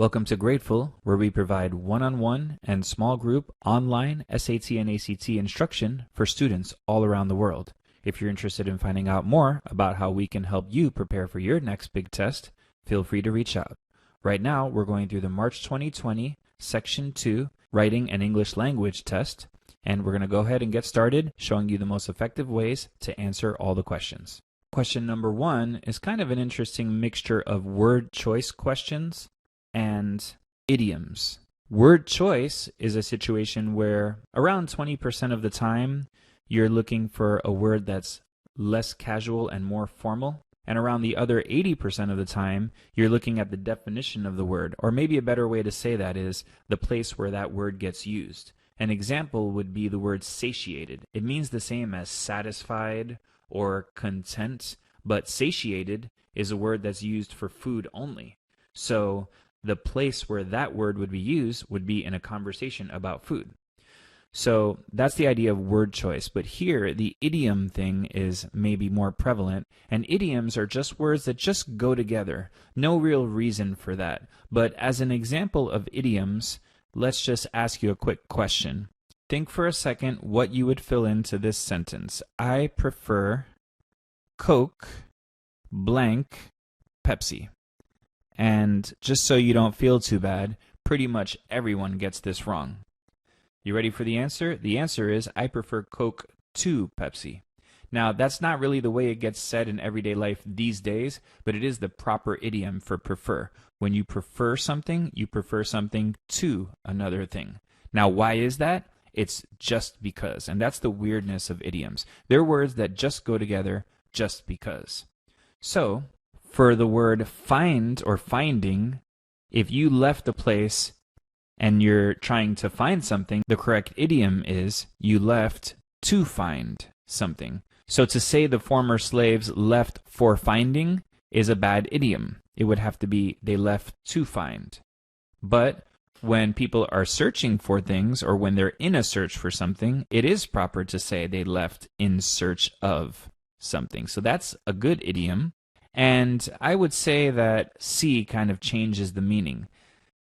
Welcome to Grateful, where we provide one-on-one and small group online SAT and ACT instruction for students all around the world. If you're interested in finding out more about how we can help you prepare for your next big test, feel free to reach out. Right now, we're going through the March 2020 Section 2 Writing and English Language Test, and we're going to go ahead and get started showing you the most effective ways to answer all the questions. Question number 1 is kind of an interesting mixture of word choice questions and idioms. Word choice is a situation where around 20% of the time you're looking for a word that's less casual and more formal, and around the other 80% of the time you're looking at the definition of the word, or maybe a better way to say that is the place where that word gets used. An example would be the word satiated. It means the same as satisfied or content, but satiated is a word that's used for food only. So the place where that word would be used would be in a conversation about food. So that's the idea of word choice. But here, the idiom thing is maybe more prevalent. And idioms are just words that just go together. No real reason for that. But as an example of idioms, let's just ask you a quick question. Think for a second what you would fill into this sentence. I prefer Coke, blank, Pepsi. And just so you don't feel too bad, pretty much everyone gets this wrong. You ready for the answer? The answer is, I prefer Coke to Pepsi. Now, that's not really the way it gets said in everyday life these days, but it is the proper idiom for prefer. When you prefer something to another thing. Now, why is that? It's just because, and that's the weirdness of idioms. They're words that just go together just because. So, for the word find or finding, if you left a place and you're trying to find something, the correct idiom is you left to find something. So to say the former slaves left for finding is a bad idiom. It would have to be they left to find. But when people are searching for things or when they're in a search for something, it is proper to say they left in search of something. So that's a good idiom. And I would say that C kind of changes the meaning.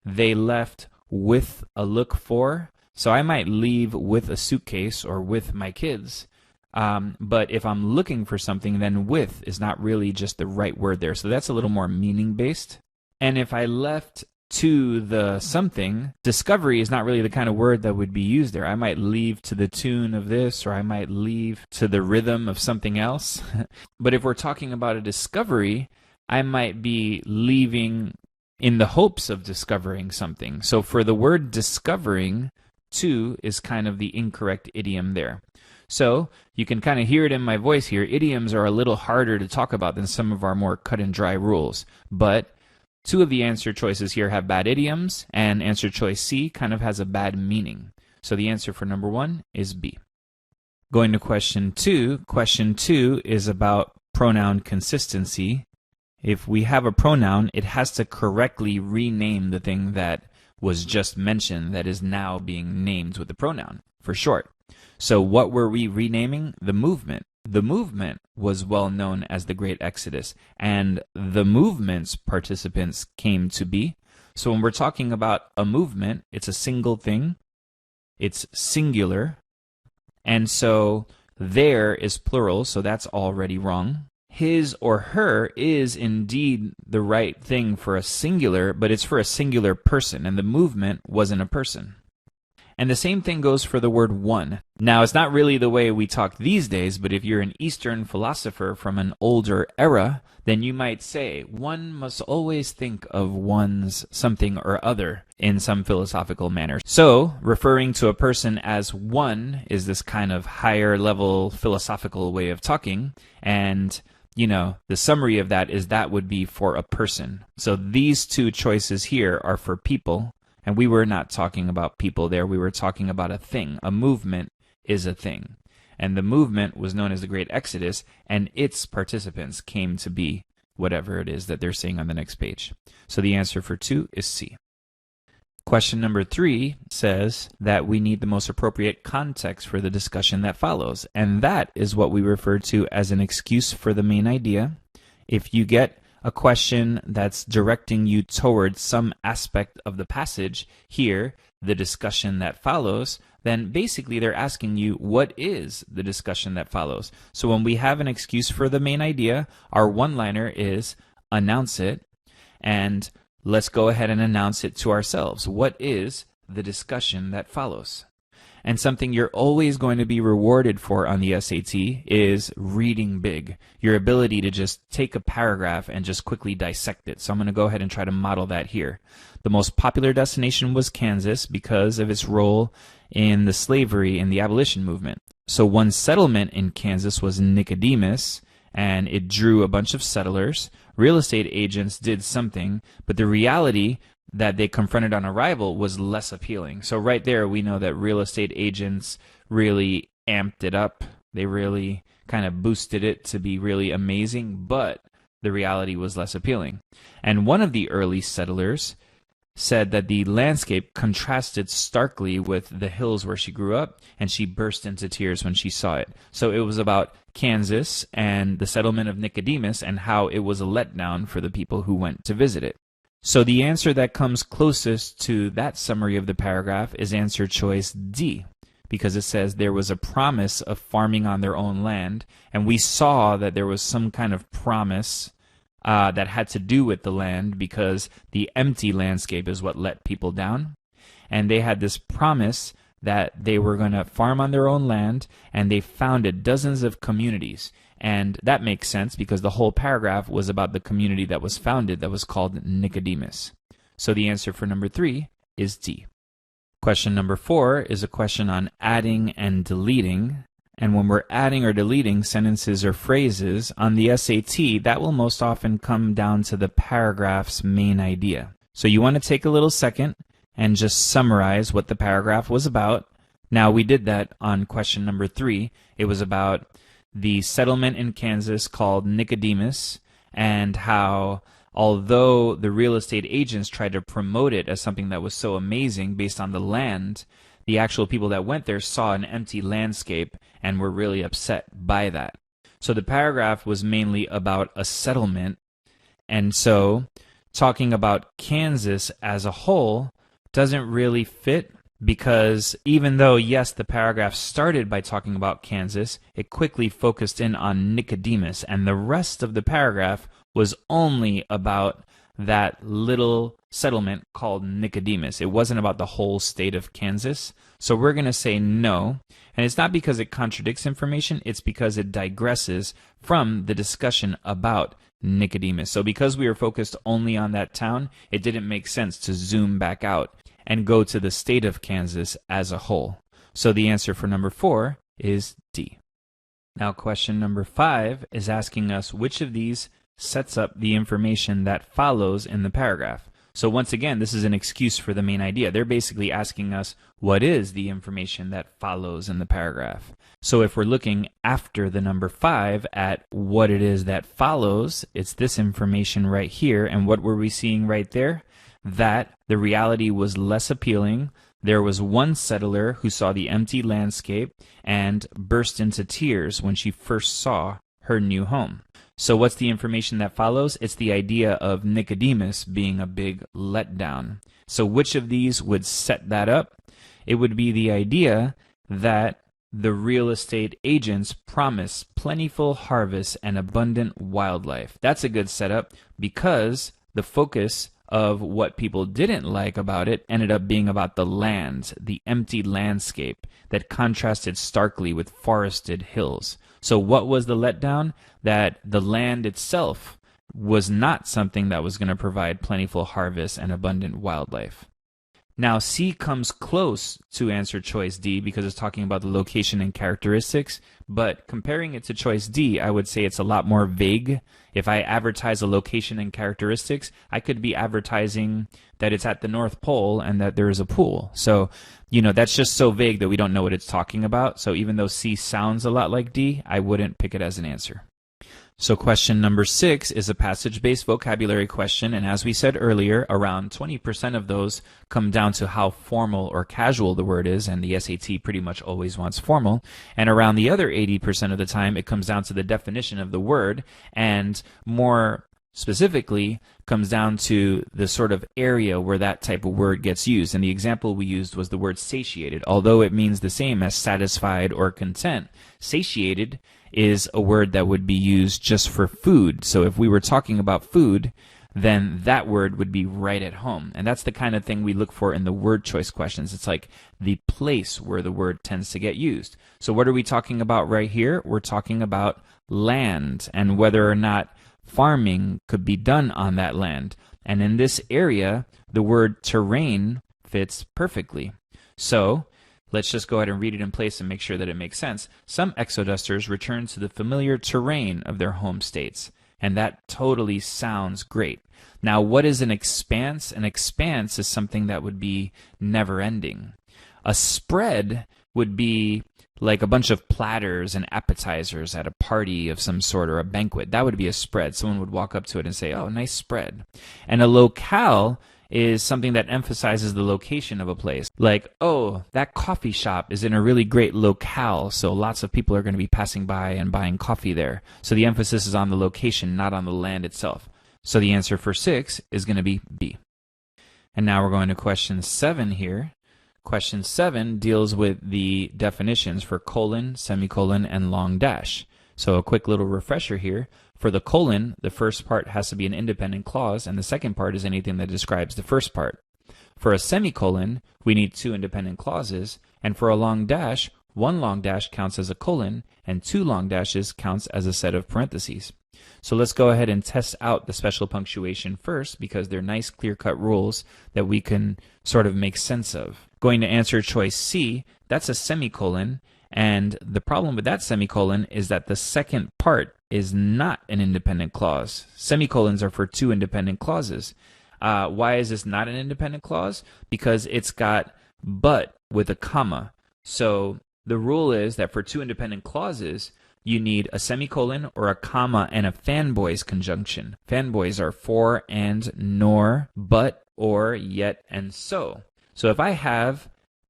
They left with a look for, so I might leave with a suitcase or with my kids, but if I'm looking for something, then with is not really just the right word there, so that's a little more meaning-based. And if I left to the something, discovery is not really the kind of word that would be used there. I might leave to the tune of this, or I might leave to the rhythm of something else. But if we're talking about a discovery, I might be leaving in the hopes of discovering something. So for the word discovering, to is kind of the incorrect idiom there. So you can kind of hear it in my voice here. Idioms are a little harder to talk about than some of our more cut and dry rules. But two of the answer choices here have bad idioms, and answer choice C kind of has a bad meaning. So the answer for number 1 is B. Going to question 2. Question 2 is about pronoun consistency. If we have a pronoun, it has to correctly rename the thing that was just mentioned that is now being named with the pronoun, for short. So what were we renaming? The movement. The movement was well known as the Great Exodus, and the movement's participants came to be. So when we're talking about a movement, it's a single thing, it's singular, and so there is plural, so that's already wrong. His or her is indeed the right thing for a singular, but it's for a singular person, and the movement wasn't a person. And the same thing goes for the word one. Now, it's not really the way we talk these days, but if you're an Eastern philosopher from an older era, then you might say, one must always think of one's something or other in some philosophical manner. So, referring to a person as one is this kind of higher level philosophical way of talking, and the summary of that is that would be for a person. So these two choices here are for people. And we were not talking about people there. We were talking about a thing. A movement is a thing. And the movement was known as the Great Exodus, and its participants came to be whatever it is that they're saying on the next page. So the answer for 2 is C. Question number 3 says that we need the most appropriate context for the discussion that follows. And that is what we refer to as an excuse for the main idea. If you get a question that's directing you towards some aspect of the passage, here, the discussion that follows, then basically they're asking you, what is the discussion that follows? So when we have an excuse for the main idea, our one-liner is announce it, and let's go ahead and announce it to ourselves. What is the discussion that follows? And something you're always going to be rewarded for on the SAT is reading big. Your ability to just take a paragraph and just quickly dissect it. So I'm going to go ahead and try to model that here. The most popular destination was Kansas because of its role in the slavery and the abolition movement. So one settlement in Kansas was Nicodemus, and it drew a bunch of settlers. Real estate agents did something, but the reality that they confronted on arrival was less appealing. So right there, we know that real estate agents really amped it up. They really kind of boosted it to be really amazing, but the reality was less appealing. And one of the early settlers said that the landscape contrasted starkly with the hills where she grew up, and she burst into tears when she saw it. So it was about Kansas and the settlement of Nicodemus and how it was a letdown for the people who went to visit it. So the answer that comes closest to that summary of the paragraph is answer choice D, because it says there was a promise of farming on their own land, and we saw that there was some kind of promise that had to do with the land, because the empty landscape is what let people down. And they had this promise that they were going to farm on their own land, and they founded dozens of communities. And that makes sense because the whole paragraph was about the community that was founded that was called Nicodemus. So the answer for number 3 is D. Question number 4 is a question on adding and deleting. And when we're adding or deleting sentences or phrases on the SAT, that will most often come down to the paragraph's main idea. So you want to take a little second and just summarize what the paragraph was about. Now, we did that on question number 3. It was about the settlement in Kansas called Nicodemus, and how although the real estate agents tried to promote it as something that was so amazing based on the land, the actual people that went there saw an empty landscape and were really upset by that. So the paragraph was mainly about a settlement, and so talking about Kansas as a whole doesn't really fit, because even though, yes, the paragraph started by talking about Kansas, it quickly focused in on Nicodemus, and the rest of the paragraph was only about that little settlement called Nicodemus. It wasn't about the whole state of Kansas. So we're going to say no, and it's not because it contradicts information, it's because it digresses from the discussion about Nicodemus. So because we were focused only on that town, it didn't make sense to zoom back out and go to the state of Kansas as a whole. So the answer for number 4 is D. Now question number 5 is asking us which of these sets up the information that follows in the paragraph. So once again, this is an excuse for the main idea. They're basically asking us what is the information that follows in the paragraph. So if we're looking after the number 5 at what it is that follows, it's this information right here. And what were we seeing right there? That the reality was less appealing. There was one settler who saw the empty landscape and burst into tears when she first saw her new home. So what's the information that follows? It's the idea of Nicodemus being a big letdown. So which of these would set that up? It would be the idea that the real estate agents promise plentiful harvests and abundant wildlife. That's a good setup, because the focus of what people didn't like about it ended up being about the land, the empty landscape that contrasted starkly with forested hills. So what was the letdown? That the land itself was not something that was going to provide plentiful harvests and abundant wildlife. Now C comes close to answer choice D because it's talking about the location and characteristics, but comparing it to choice D, I would say it's a lot more vague. If I advertise a location and characteristics, I could be advertising that it's at the North Pole and that there is a pool. So, that's just so vague that we don't know what it's talking about. So even though C sounds a lot like D, I wouldn't pick it as an answer. So question number 6 is a passage-based vocabulary question, and as we said earlier, around 20% of those come down to how formal or casual the word is, and the SAT pretty much always wants formal, and around the other 80% of the time it comes down to the definition of the word, and more specifically comes down to the sort of area where that type of word gets used. And the example we used was the word satiated. Although it means the same as satisfied or content, satiated is a word that would be used just for food. So if we were talking about food, then that word would be right at home. And that's the kind of thing we look for in the word choice questions. It's like the place where the word tends to get used. So what are we talking about right here? We're talking about land and whether or not farming could be done on that land. And in this area, the word terrain fits perfectly. So let's just go ahead and read it in place and make sure that it makes sense. Some exodusters return to the familiar terrain of their home states. And that totally sounds great. Now, what is an expanse? An expanse is something that would be never-ending. A spread would be like a bunch of platters and appetizers at a party of some sort or a banquet. That would be a spread. Someone would walk up to it and say, oh, nice spread. And a locale is something that emphasizes the location of a place. Like, oh, that coffee shop is in a really great locale, so lots of people are going to be passing by and buying coffee there. So the emphasis is on the location, not on the land itself. So the answer for 6 is going to be B. And now we're going to question 7 here. Question 7 deals with the definitions for colon, semicolon, and long dash. So a quick little refresher here. For the colon, the first part has to be an independent clause, and the second part is anything that describes the first part. For a semicolon, we need 2 independent clauses, and for a long dash, 1 long dash counts as a colon, and 2 long dashes counts as a set of parentheses. So let's go ahead and test out the special punctuation first, because they're nice clear-cut rules that we can sort of make sense of. Going to answer choice C, that's a semicolon, and the problem with that semicolon is that the second part is not an independent clause. Semicolons are for 2 independent clauses. Why is this not an independent clause? Because it's got but with a comma. So the rule is that for 2 independent clauses, you need a semicolon or a comma and a fanboys conjunction. Fanboys are for and nor, but, or, yet, and so. So if I have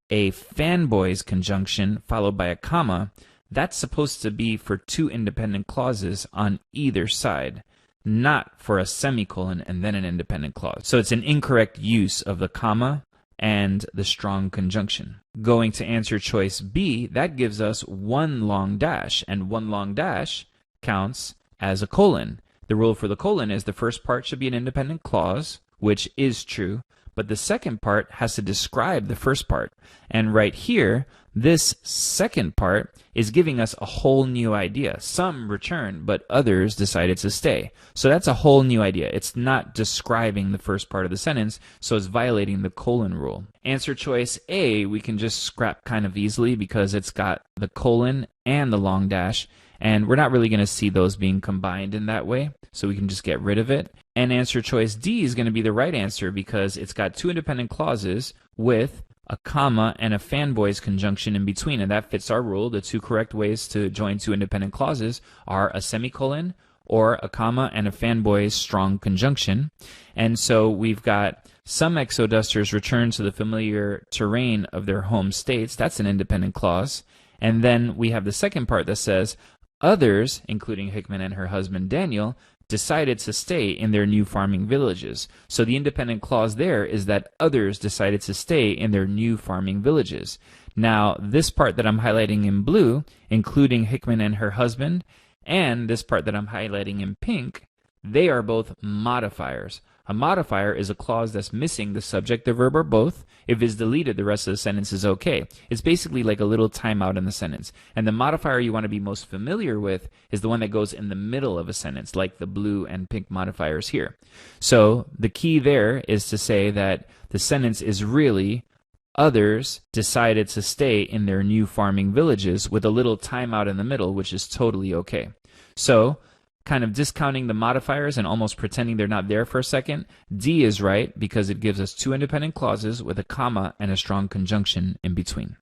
a fanboys conjunction followed by a comma, that's supposed to be for 2 independent clauses on either side, not for a semicolon and then an independent clause. So it's an incorrect use of the comma and the strong conjunction. Going to answer choice B, that gives us 1 long dash, and 1 long dash counts as a colon. The rule for the colon is the first part should be an independent clause, which is true, but the second part has to describe the first part. And right here, this second part is giving us a whole new idea. Some return, but others decided to stay. So that's a whole new idea. It's not describing the first part of the sentence, so it's violating the colon rule. Answer choice A, we can just scrap kind of easily because it's got the colon and the long dash, and we're not really going to see those being combined in that way, so we can just get rid of it. And answer choice D is going to be the right answer because it's got 2 independent clauses with a comma and a fanboys conjunction in between, and that fits our rule. The 2 correct ways to join 2 independent clauses are a semicolon or a comma and a fanboys strong conjunction. And so we've got some exodusters return to the familiar terrain of their home states. That's an independent clause. And then we have the second part that says, others, including Hickman and her husband Daniel, decided to stay in their new farming villages. So the independent clause there is that others decided to stay in their new farming villages. Now, this part that I'm highlighting in blue, including Hickman and her husband, and this part that I'm highlighting in pink, they are both modifiers. A modifier is a clause that's missing the subject, the verb, or both. If it's deleted, the rest of the sentence is okay. It's basically like a little timeout in the sentence. And the modifier you want to be most familiar with is the one that goes in the middle of a sentence, like the blue and pink modifiers here. So the key there is to say that the sentence is really, others decided to stay in their new farming villages, with a little timeout in the middle, which is totally okay. So, kind of discounting the modifiers and almost pretending they're not there for a second, D is right because it gives us 2 independent clauses with a comma and a strong conjunction in between.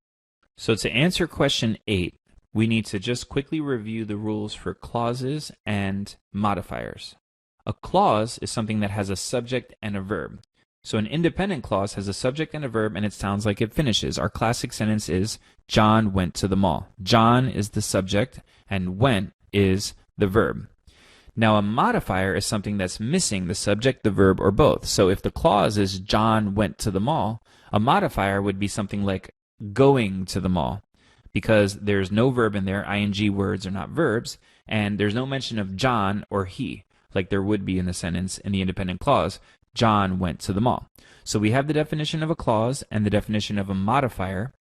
So to answer question 8, we need to just quickly review the rules for clauses and modifiers. A clause is something that has a subject and a verb. So an independent clause has a subject and a verb, and it sounds like it finishes. Our classic sentence is, John went to the mall. John is the subject, and went is the verb. Now, a modifier is something that's missing the subject, the verb, or both. So if the clause is John went to the mall, a modifier would be something like going to the mall, because there's no verb in there. Ing words are not verbs, and there's no mention of John or he, like there would be in the sentence in the independent clause, John went to the mall. So we have the definition of a clause and the definition of a modifier,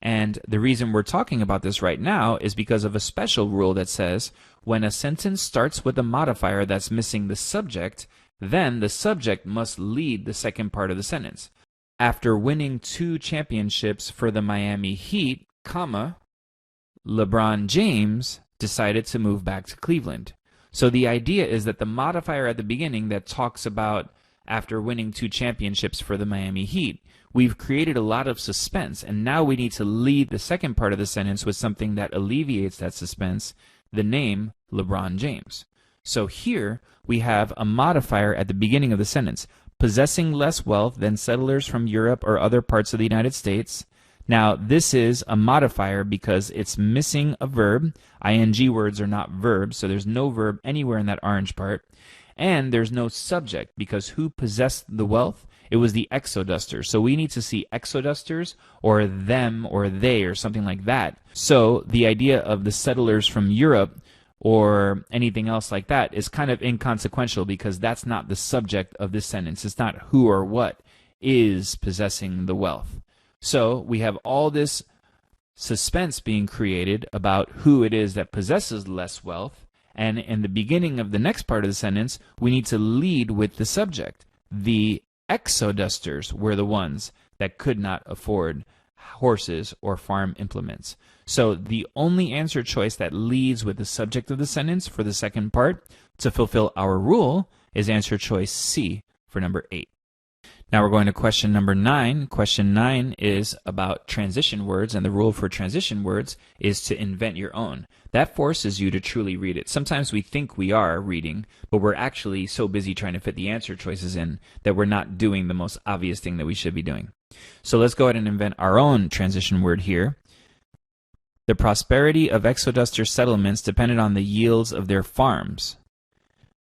and the reason we're talking about this right now is because of a special rule that says when a sentence starts with a modifier that's missing the subject, then the subject must lead the second part of the sentence. After winning 2 championships for the Miami Heat, LeBron James decided to move back to Cleveland. So the idea is that the modifier at the beginning that talks about after winning 2 championships for the Miami Heat, we've created a lot of suspense, and now we need to lead the second part of the sentence with something that alleviates that suspense, the name LeBron James. So here we have a modifier at the beginning of the sentence, possessing less wealth than settlers from Europe or other parts of the United States. Now, this is a modifier because it's missing a verb. Ing words are not verbs, so there's no verb anywhere in that orange part. And there's no subject because who possessed the wealth? It was the exodusters. So we need to see exodusters or them or they or something like that. So the idea of the settlers from Europe or anything else like that is kind of inconsequential because that's not the subject of this sentence. It's not who or what is possessing the wealth. So we have all this suspense being created about who it is that possesses less wealth. And in the beginning of the next part of the sentence, we need to lead with the subject. The exodusters were the ones that could not afford horses or farm implements. So the only answer choice that leads with the subject of the sentence for the second part to fulfill our rule is answer choice C for number 8. Now we're going to question number 9. Question 9 is about transition words, and the rule for transition words is to invent your own. That forces you to truly read it. Sometimes we think we are reading, but we're actually so busy trying to fit the answer choices in that we're not doing the most obvious thing that we should be doing. So let's go ahead and invent our own transition word here. The prosperity of exoduster settlements depended on the yields of their farms.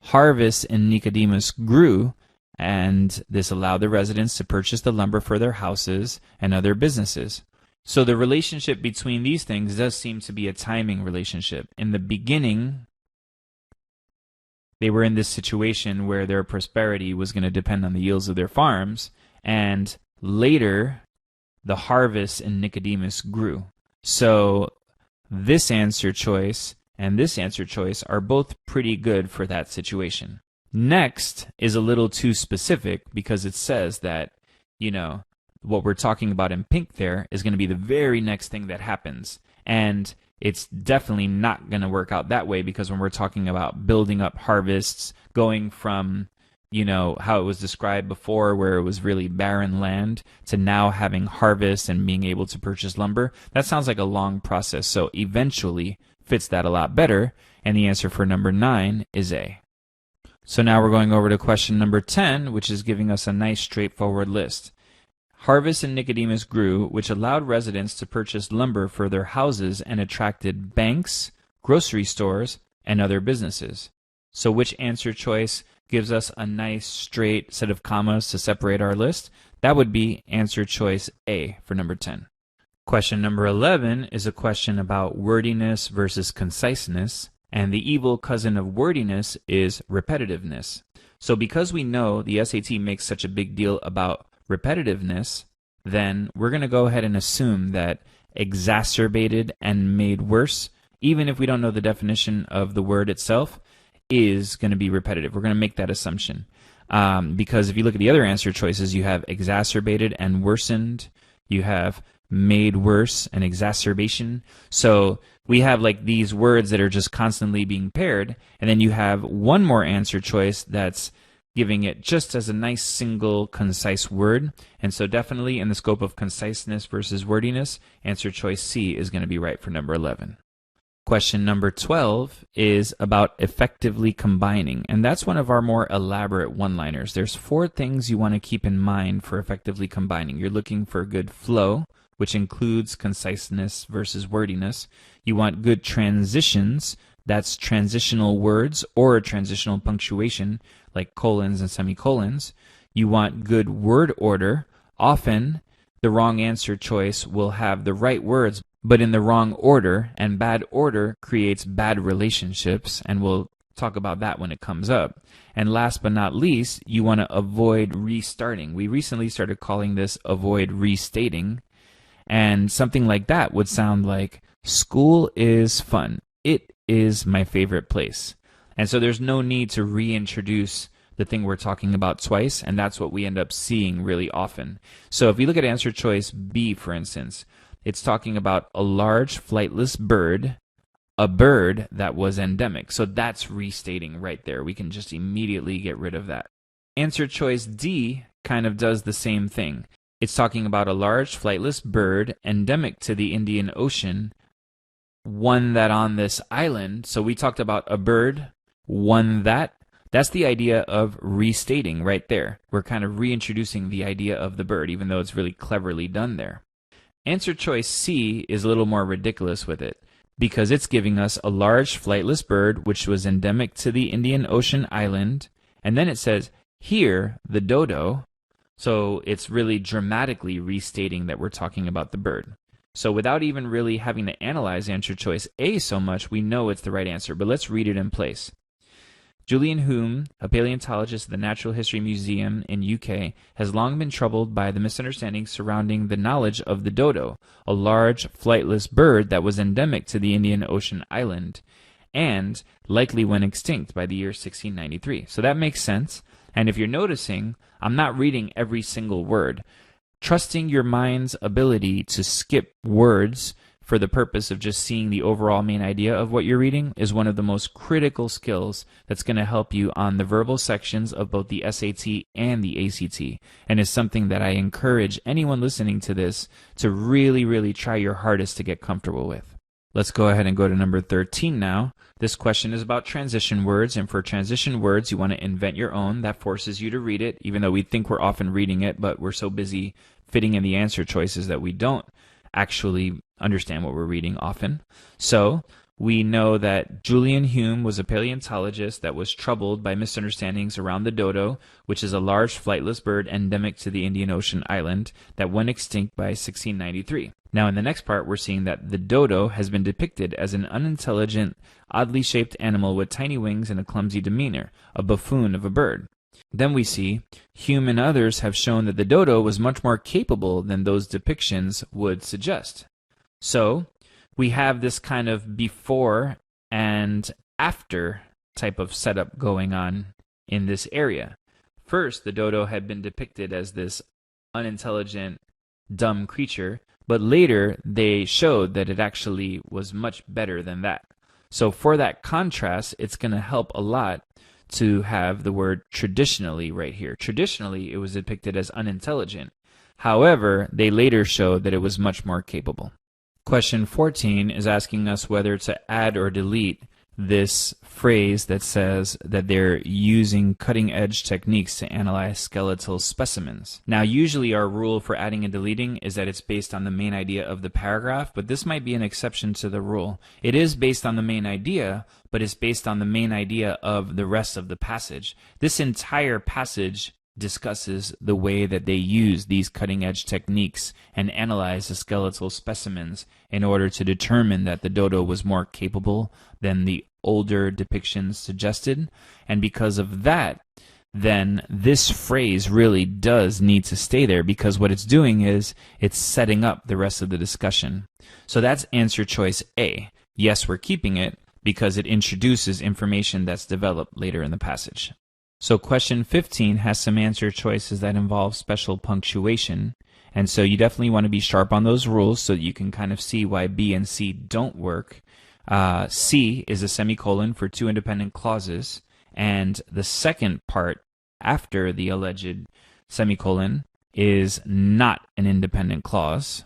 Harvests in Nicodemus grew, and this allowed the residents to purchase the lumber for their houses and other businesses. So the relationship between these things does seem to be a timing relationship. In the beginning, they were in this situation where their prosperity was going to depend on the yields of their farms, and later, the harvest in Nicodemus grew. So this answer choice and this answer choice are both pretty good for that situation. Next is a little too specific because it says that, what we're talking about in pink there is going to be the very next thing that happens. And it's definitely not going to work out that way because when we're talking about building up harvests, going from, how it was described before where it was really barren land to now having harvests and being able to purchase lumber, that sounds like a long process. So eventually fits that a lot better. And the answer for number 9 is A. So now we're going over to question number 10, which is giving us a nice straightforward list. Harvests in Nicodemus grew, which allowed residents to purchase lumber for their houses and attracted banks, grocery stores, and other businesses. So which answer choice gives us a nice straight set of commas to separate our list? That would be answer choice A for number 10. Question number 11 is a question about wordiness versus conciseness. And the evil cousin of wordiness is repetitiveness. So because we know the SAT makes such a big deal about repetitiveness, then we're going to go ahead and assume that exacerbated and made worse, even if we don't know the definition of the word itself, is going to be repetitive. We're going to make that assumption. Because if you look at the other answer choices, you have exacerbated and worsened. You have made worse and exacerbation. So we have like these words that are just constantly being paired, and then you have one more answer choice that's giving it just as a nice single concise word. And so definitely in the scope of conciseness versus wordiness, answer choice C is going to be right for number 11. Question number 12 is about effectively combining, and that's one of our more elaborate one-liners. There's 4 things you want to keep in mind for effectively combining. You're looking for good flow, which includes conciseness versus wordiness. You want good transitions That's transitional words or transitional punctuation like colons and semicolons. You want good word order. Often, the wrong answer choice will have the right words, but in the wrong order, and bad order creates bad relationships, and we'll talk about that when it comes up. And last but not least, you want to avoid restarting. We recently started calling this avoid restating, and something like that would sound like, school is fun. It is my favorite place. And so there's no need to reintroduce the thing we're talking about twice, and that's what we end up seeing really often. So if you look at answer choice B, for instance, it's talking about a large flightless bird, a bird that was endemic. So that's restating right there. We can just immediately get rid of that. Answer choice D kind of does the same thing. It's talking about a large flightless bird endemic to the Indian Ocean, one that on this island. So we talked about a bird, one that. That's the idea of restating right there. We're kind of reintroducing the idea of the bird, even though it's really cleverly done there. Answer choice C is a little more ridiculous with it, because it's giving us a large flightless bird which was endemic to the Indian Ocean island, and then it says, here, the dodo. So it's really dramatically restating that we're talking about the bird. So without even really having to analyze answer choice A so much, we know it's the right answer, but let's read it in place. Julian Hume, a paleontologist at the Natural History Museum in UK, has long been troubled by the misunderstandings surrounding the knowledge of the dodo, a large flightless bird that was endemic to the Indian Ocean island, and likely went extinct by the year 1693. So that makes sense, and if you're noticing, I'm not reading every single word. Trusting your mind's ability to skip words for the purpose of just seeing the overall main idea of what you're reading is one of the most critical skills that's going to help you on the verbal sections of both the SAT and the ACT, and is something that I encourage anyone listening to this to really, really try your hardest to get comfortable with. Let's go ahead and go to number 13 now. This question is about transition words, and for transition words, you want to invent your own. That forces you to read it, even though we think we're often reading it, but we're so busy fitting in the answer choices that we don't actually understand what we're reading often. So we know that Julian Hume was a paleontologist that was troubled by misunderstandings around the dodo, which is a large flightless bird endemic to the Indian Ocean island that went extinct by 1693. Now in the next part, we're seeing that the dodo has been depicted as an unintelligent, oddly shaped animal with tiny wings and a clumsy demeanor, a buffoon of a bird. Then we see Hume and others have shown that the dodo was much more capable than those depictions would suggest. So we have this kind of before and after type of setup going on in this area. First, the dodo had been depicted as this unintelligent, dumb creature, but later they showed that it actually was much better than that. So for that contrast, it's going to help a lot to have the word traditionally right here. Traditionally, it was depicted as unintelligent. However, they later showed that it was much more capable. Question 14 is asking us whether to add or delete this phrase that says that they're using cutting-edge techniques to analyze skeletal specimens. Now, usually our rule for adding and deleting is that it's based on the main idea of the paragraph, but this might be an exception to the rule. It is based on the main idea, but it's based on the main idea of the rest of the passage. This entire passage discusses the way that they use these cutting-edge techniques and analyze the skeletal specimens in order to determine that the dodo was more capable than the older depictions suggested. And because of that, then this phrase really does need to stay there, because what it's doing is it's setting up the rest of the discussion. So that's answer choice A. Yes, we're keeping it because it introduces information that's developed later in the passage. So question 15 has some answer choices that involve special punctuation, and so you definitely want to be sharp on those rules so that you can kind of see why B and C don't work. C is a semicolon for two independent clauses, and the second part after the alleged semicolon is not an independent clause.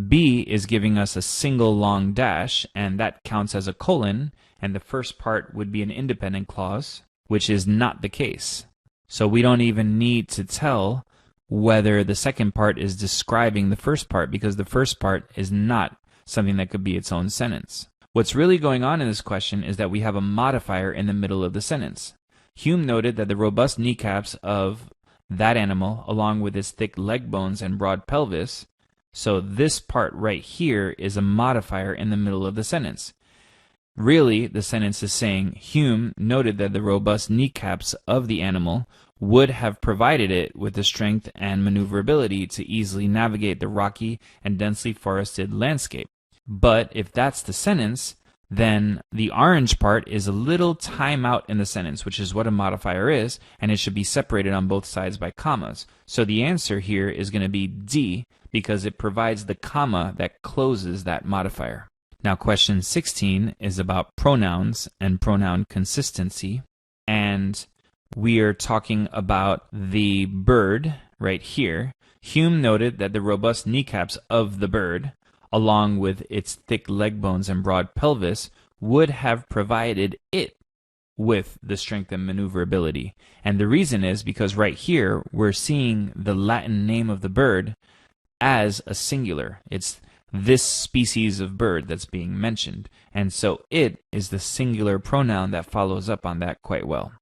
B is giving us a single long dash, and that counts as a colon, and the first part would be an independent clause, which is not the case. So we don't even need to tell whether the second part is describing the first part, because the first part is not something that could be its own sentence. What's really going on in this question is that we have a modifier in the middle of the sentence. Hume noted that the robust kneecaps of that animal, along with its thick leg bones and broad pelvis, so this part right here is a modifier in the middle of the sentence. Really, the sentence is saying Hume noted that the robust kneecaps of the animal would have provided it with the strength and maneuverability to easily navigate the rocky and densely forested landscape. But if that's the sentence, then the orange part is a little time out in the sentence, which is what a modifier is, and it should be separated on both sides by commas. So the answer here is going to be D, because it provides the comma that closes that modifier. Now, question 16 is about pronouns and pronoun consistency, and we are talking about the bird right here. Hume noted that the robust kneecaps of the bird, along with its thick leg bones and broad pelvis, would have provided it with the strength and maneuverability. And the reason is because right here we're seeing the Latin name of the bird as a singular. It's this species of bird that's being mentioned, and so it is the singular pronoun that follows up on that quite well.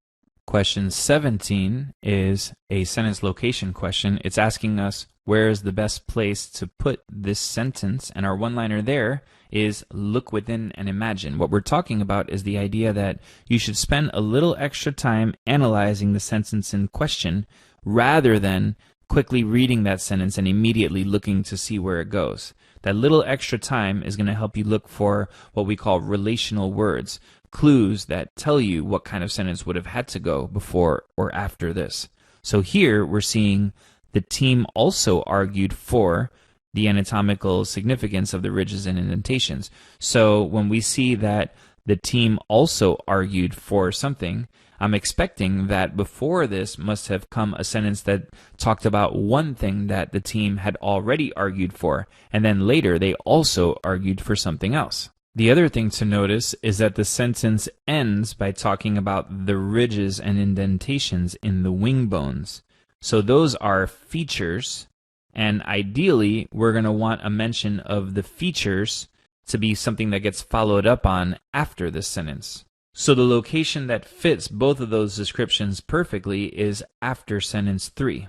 Question 17 is a sentence location question. It's asking us where is the best place to put this sentence, and our one-liner there is look within and imagine. What we're talking about is the idea that you should spend a little extra time analyzing the sentence in question rather than quickly reading that sentence and immediately looking to see where it goes. That little extra time is going to help you look for what we call relational words, clues that tell you what kind of sentence would have had to go before or after this. So here we're seeing the team also argued for the anatomical significance of the ridges and indentations. So when we see that the team also argued for something, I'm expecting that before this must have come a sentence that talked about one thing that the team had already argued for, and then later they also argued for something else. The other thing to notice is that the sentence ends by talking about the ridges and indentations in the wing bones. So those are features, and ideally we're going to want a mention of the features to be something that gets followed up on after this sentence. So the location that fits both of those descriptions perfectly is after sentence 3,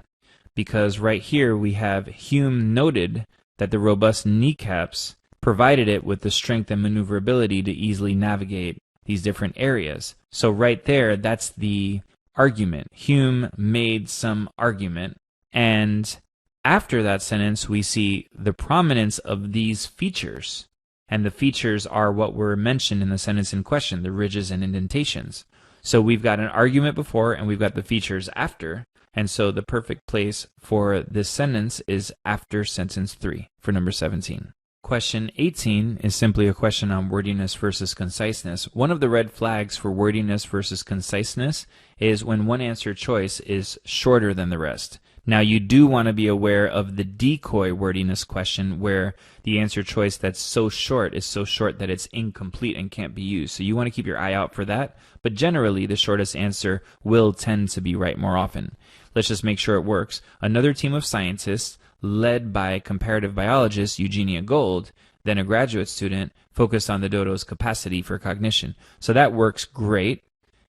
because right here we have Hume noted that the robust kneecaps provided it with the strength and maneuverability to easily navigate these different areas. So right there, that's the argument. Hume made some argument, and after that sentence we see the prominence of these features. And the features are what were mentioned in the sentence in question, the ridges and indentations. So we've got an argument before and we've got the features after, and so the perfect place for this sentence is after sentence 3 for number 17. Question 18 is simply a question on wordiness versus conciseness. One of the red flags for wordiness versus conciseness is when one answer choice is shorter than the rest. Now, you do want to be aware of the decoy wordiness question where the answer choice that's so short is so short that it's incomplete and can't be used. So you want to keep your eye out for that, but generally the shortest answer will tend to be right more often. Let's just make sure it works. Another team of scientists, led by comparative biologist Eugenia Gold, then a graduate student, focused on the dodo's capacity for cognition. So that works great,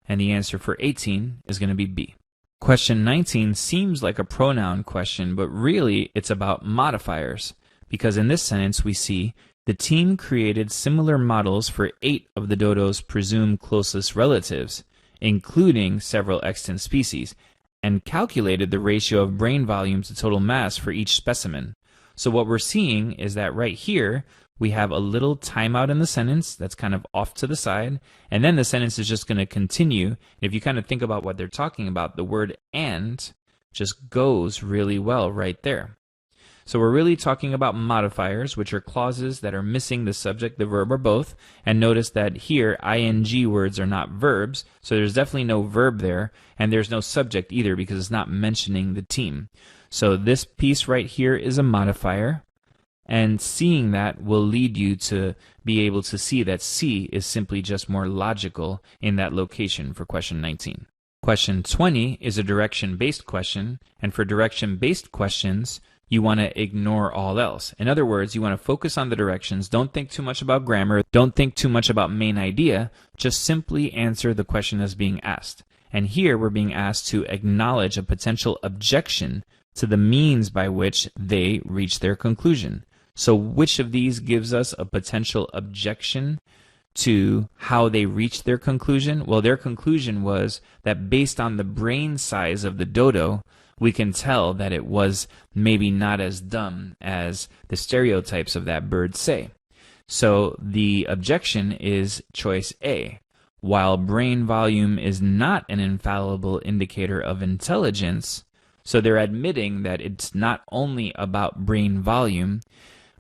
and the answer for 18 is going to be B. Question 19 seems like a pronoun question, but really it's about modifiers, because in this sentence we see the team created similar models for 8 of the dodo's presumed closest relatives, including several extant species, and calculated the ratio of brain volume to total mass for each specimen. So what we're seeing is that right here we have a little timeout in the sentence that's kind of off to the side, and then the sentence is just going to continue. If you kind of think about what they're talking about, the word "and" just goes really well right there. So we're really talking about modifiers, which are clauses that are missing the subject, the verb, or both. And notice that here ing words are not verbs, so there's definitely no verb there, and there's no subject either because it's not mentioning the team. So this piece right here is a modifier. And seeing that will lead you to be able to see that C is simply just more logical in that location for question 19. Question 20 is a direction-based question, and for direction-based questions, you want to ignore all else. In other words, you want to focus on the directions. Don't think too much about grammar. Don't think too much about main idea. Just simply answer the question that's being asked. And here we're being asked to acknowledge a potential objection to the means by which they reach their conclusion. So which of these gives us a potential objection to how they reached their conclusion? Well, their conclusion was that based on the brain size of the dodo, we can tell that it was maybe not as dumb as the stereotypes of that bird say. So the objection is choice A. While brain volume is not an infallible indicator of intelligence, so they're admitting that it's not only about brain volume,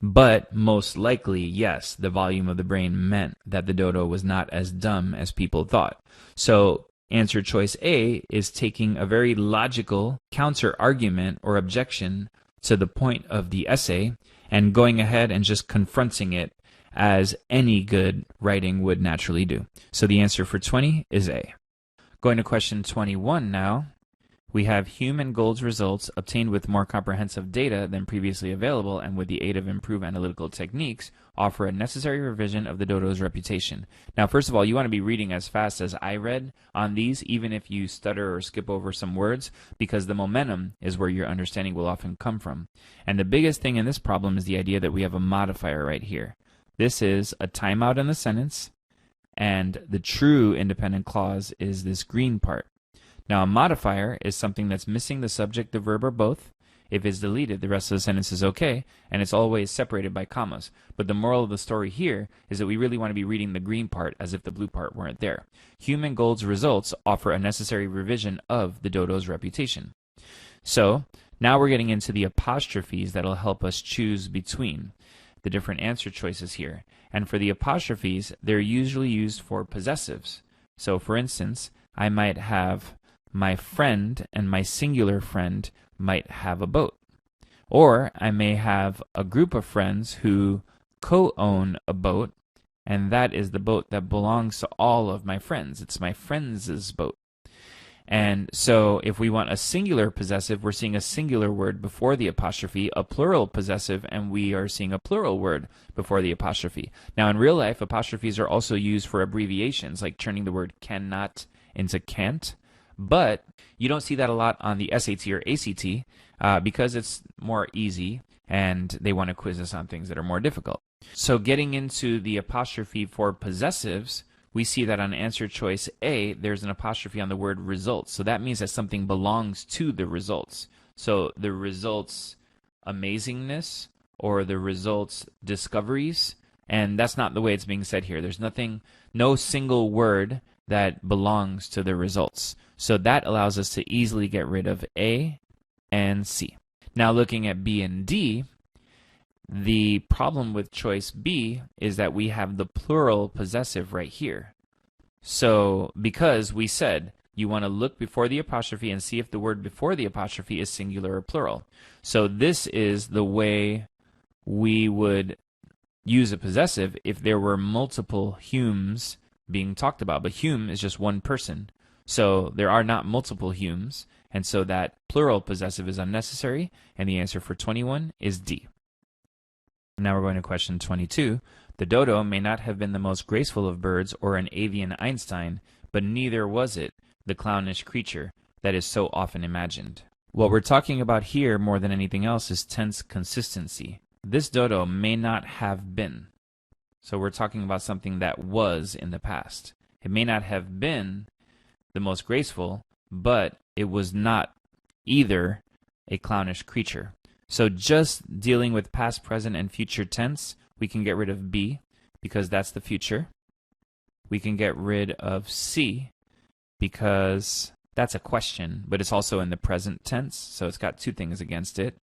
but most likely, yes, the volume of the brain meant that the dodo was not as dumb as people thought. So answer choice A is taking a very logical counter-argument or objection to the point of the essay and going ahead and just confronting it as any good writing would naturally do. So the answer for 20 is A. Going to question 21 now. We have human goals results obtained with more comprehensive data than previously available and with the aid of improved analytical techniques offer a necessary revision of the dodo's reputation. Now, first of all, you want to be reading as fast as I read on these, even if you stutter or skip over some words, because the momentum is where your understanding will often come from. And the biggest thing in this problem is the idea that we have a modifier right here. This is a timeout in the sentence, and the true independent clause is this green part. Now, a modifier is something that's missing the subject, the verb, or both. If it's deleted, the rest of the sentence is okay, and it's always separated by commas. But the moral of the story here is that we really want to be reading the green part as if the blue part weren't there. Human goals results offer a necessary revision of the dodo's reputation. So, now we're getting into the apostrophes that'll help us choose between the different answer choices here. And for the apostrophes, they're usually used for possessives. So, for instance, I might have my friend and my singular friend might have a boat. Or I may have a group of friends who co-own a boat, and that is the boat that belongs to all of my friends. It's my friends' boat. And so if we want a singular possessive, we're seeing a singular word before the apostrophe, a plural possessive, and we are seeing a plural word before the apostrophe. Now, in real life, apostrophes are also used for abbreviations, like turning the word cannot into can't. But you don't see that a lot on the SAT or ACT because it's more easy and they want to quiz us on things that are more difficult. So getting into the apostrophe for possessives, we see that on answer choice A, there's an apostrophe on the word results. So that means that something belongs to the results. So the results amazingness or the results discoveries, and that's not the way it's being said here. There's no single word that belongs to the results. So that allows us to easily get rid of A and C. Now looking at B and D, the problem with choice B is that we have the plural possessive right here. So because we said you want to look before the apostrophe and see if the word before the apostrophe is singular or plural. So this is the way we would use a possessive if there were multiple Humes being talked about. But Hume is just one person. So there are not multiple Humes, and so that plural possessive is unnecessary, and the answer for 21 is D. Now we're going to question 22. The dodo may not have been the most graceful of birds or an avian Einstein, but neither was it the clownish creature that is so often imagined. What we're talking about here more than anything else is tense consistency. This dodo may not have been. So we're talking about something that was in the past. It may not have been the most graceful, but it was not either a clownish creature. So just dealing with past, present, and future tense, we can get rid of B because that's the future. We can get rid of C because that's a question, but it's also in the present tense, so it's got two things against it.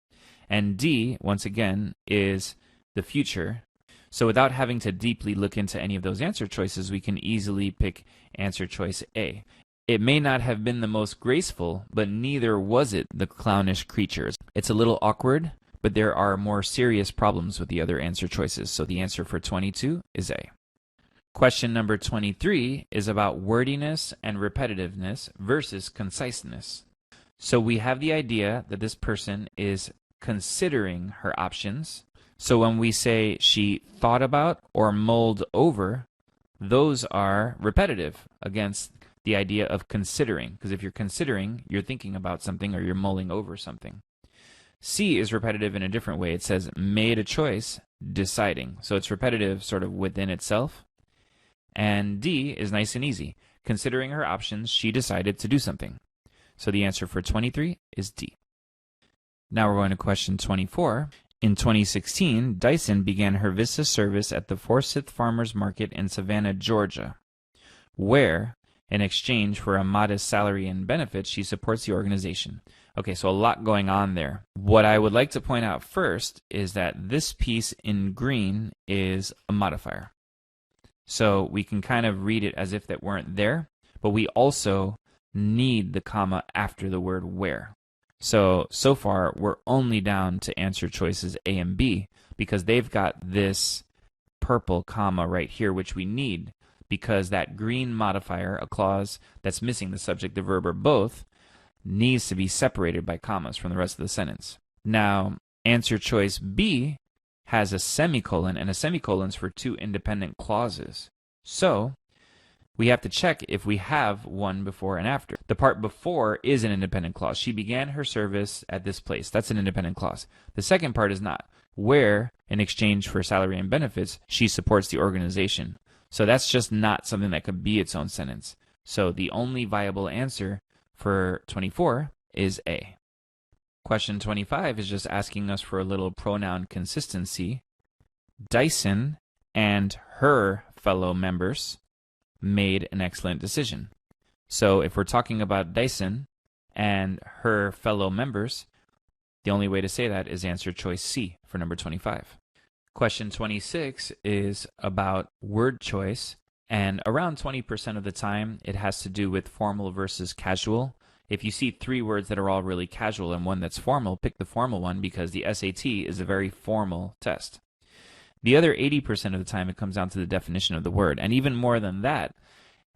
And D, once again, is the future. So without having to deeply look into any of those answer choices, we can easily pick answer choice A. It may not have been the most graceful, but neither was it the clownish creatures. It's a little awkward, but there are more serious problems with the other answer choices, so the answer for 22 is A. Question number 23 is about wordiness and repetitiveness versus conciseness. So we have the idea that this person is considering her options. So when we say she thought about or mulled over, those are repetitive against the idea of considering, because if you're considering, you're thinking about something or you're mulling over something. C is repetitive in a different way. It says made a choice, deciding. So it's repetitive sort of within itself. And D is nice and easy. Considering her options, she decided to do something. So the answer for 23 is D. Now we're going to question 24. In 2016, Dyson began her Vista service at the Forsyth Farmers Market in Savannah, Georgia, where, in exchange for a modest salary and benefits, she supports the organization. Okay, so a lot going on there. What I would like to point out first is that this piece in green is a modifier. So we can kind of read it as if that weren't there, but we also need the comma after the word where. So far, we're only down to answer choices A and B because they've got this purple comma right here, which we need because that green modifier, a clause that's missing the subject, the verb, or both, needs to be separated by commas from the rest of the sentence. Now, answer choice B has a semicolon, and a semicolon's for two independent clauses. So we have to check if we have one before and after. The part before is an independent clause. She began her service at this place. That's an independent clause. The second part is not. Where, in exchange for salary and benefits, she supports the organization. So that's just not something that could be its own sentence. So the only viable answer for 24 is A. Question 25 is just asking us for a little pronoun consistency. Dyson and her fellow members made an excellent decision. So if we're talking about Dyson and her fellow members, the only way to say that is answer choice C for number 25. Question 26 is about word choice, and around 20% of the time it has to do with formal versus casual. If you see three words that are all really casual and one that's formal, pick the formal one because the SAT is a very formal test. The other 80% of the time, it comes down to the definition of the word. And even more than that,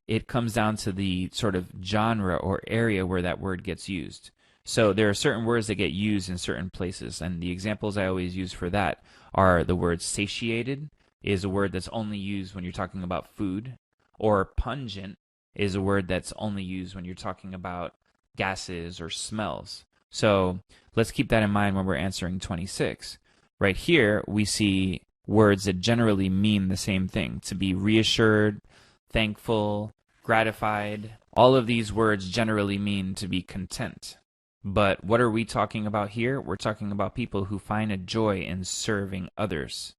it comes down to the sort of genre or area where that word gets used. So there are certain words that get used in certain places. And the examples I always use for that are the word satiated is a word that's only used when you're talking about food. Or pungent is a word that's only used when you're talking about gases or smells. So let's keep that in mind when we're answering 26. Right here, we see words that generally mean the same thing. To be reassured, thankful, gratified. All of these words generally mean to be content. But what are we talking about here? We're talking about people who find a joy in serving others.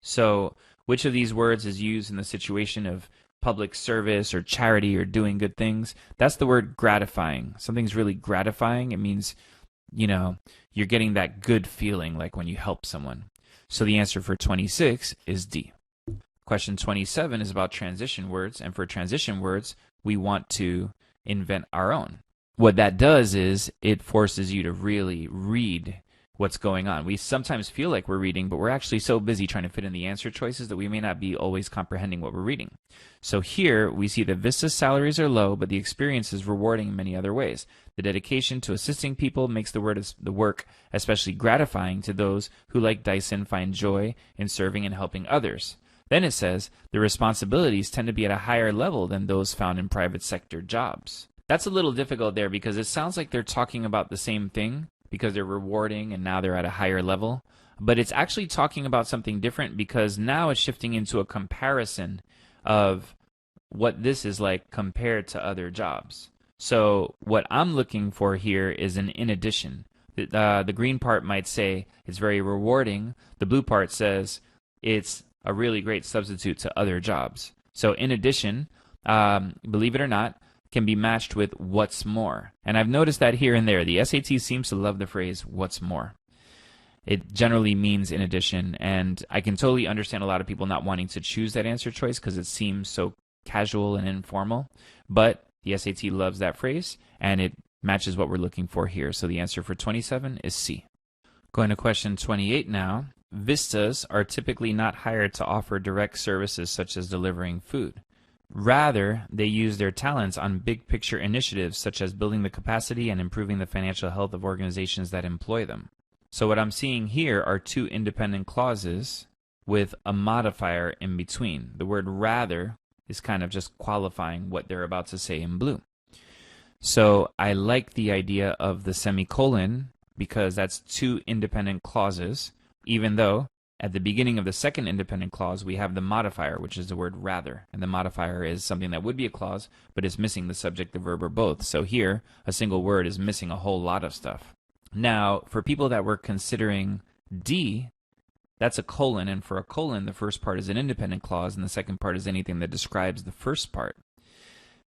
So which of these words is used in the situation of public service or charity or doing good things? That's the word gratifying. Something's really gratifying. It means, you're getting that good feeling like when you help someone. So the answer for 26 is D. Question 27 is about transition words, and for transition words, we want to invent our own. What that does is it forces you to really read what's going on. We sometimes feel like we're reading, but we're actually so busy trying to fit in the answer choices that we may not be always comprehending what we're reading. So here we see that Vista's salaries are low, but the experience is rewarding in many other ways. The dedication to assisting people makes the work especially gratifying to those who, like Dyson, find joy in serving and helping others. Then it says the responsibilities tend to be at a higher level than those found in private sector jobs. That's a little difficult there because it sounds like they're talking about the same thing because they're rewarding and now they're at a higher level. But it's actually talking about something different because now it's shifting into a comparison of what this is like compared to other jobs. So what I'm looking for here is an in addition. The green part might say it's very rewarding. The blue part says it's a really great substitute to other jobs. So in addition, believe it or not, can be matched with what's more. And I've noticed that here and there. The SAT seems to love the phrase what's more. It generally means in addition, and I can totally understand a lot of people not wanting to choose that answer choice because it seems so casual and informal, but the SAT loves that phrase, and it matches what we're looking for here. So the answer for 27 is C. Going to question 28 now. Vistas are typically not hired to offer direct services such as delivering food. Rather, they use their talents on big-picture initiatives such as building the capacity and improving the financial health of organizations that employ them. So what I'm seeing here are two independent clauses with a modifier in between. The word rather is kind of just qualifying what they're about to say in blue. So I like the idea of the semicolon because that's two independent clauses, even though at the beginning of the second independent clause we have the modifier, which is the word rather. And the modifier is something that would be a clause, but is missing the subject, the verb, or both. So here, a single word is missing a whole lot of stuff. Now, for people that were considering D, that's a colon, and for a colon, the first part is an independent clause, and the second part is anything that describes the first part.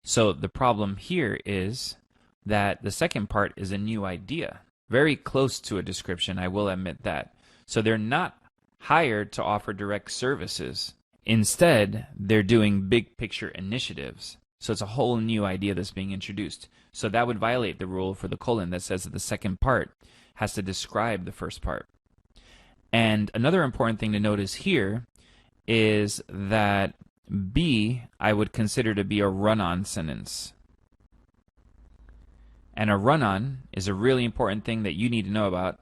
So the problem here is that the second part is a new idea. Very close to a description, I will admit that. So they're not hired to offer direct services. Instead, they're doing big picture initiatives. So it's a whole new idea that's being introduced. So that would violate the rule for the colon that says that the second part has to describe the first part. And another important thing to notice here is that B I would consider to be a run-on sentence. And a run-on is a really important thing that you need to know about.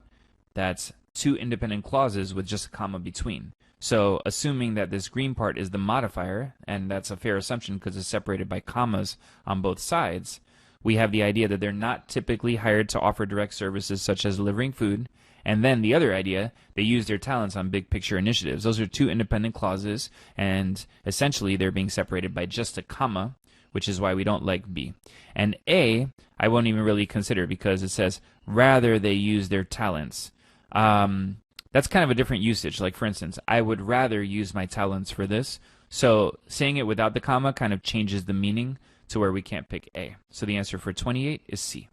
That's two independent clauses with just a comma between. So assuming that this green part is the modifier, and that's a fair assumption because it's separated by commas on both sides, we have the idea that they're not typically hired to offer direct services such as delivering food. And then the other idea, they use their talents on big picture initiatives. Those are two independent clauses, and essentially they're being separated by just a comma, which is why we don't like B. And A, I won't even really consider because it says, rather they use their talents. That's kind of a different usage. Like, for instance, I would rather use my talents for this. So saying it without the comma kind of changes the meaning to where we can't pick A. So the answer for 28 is C.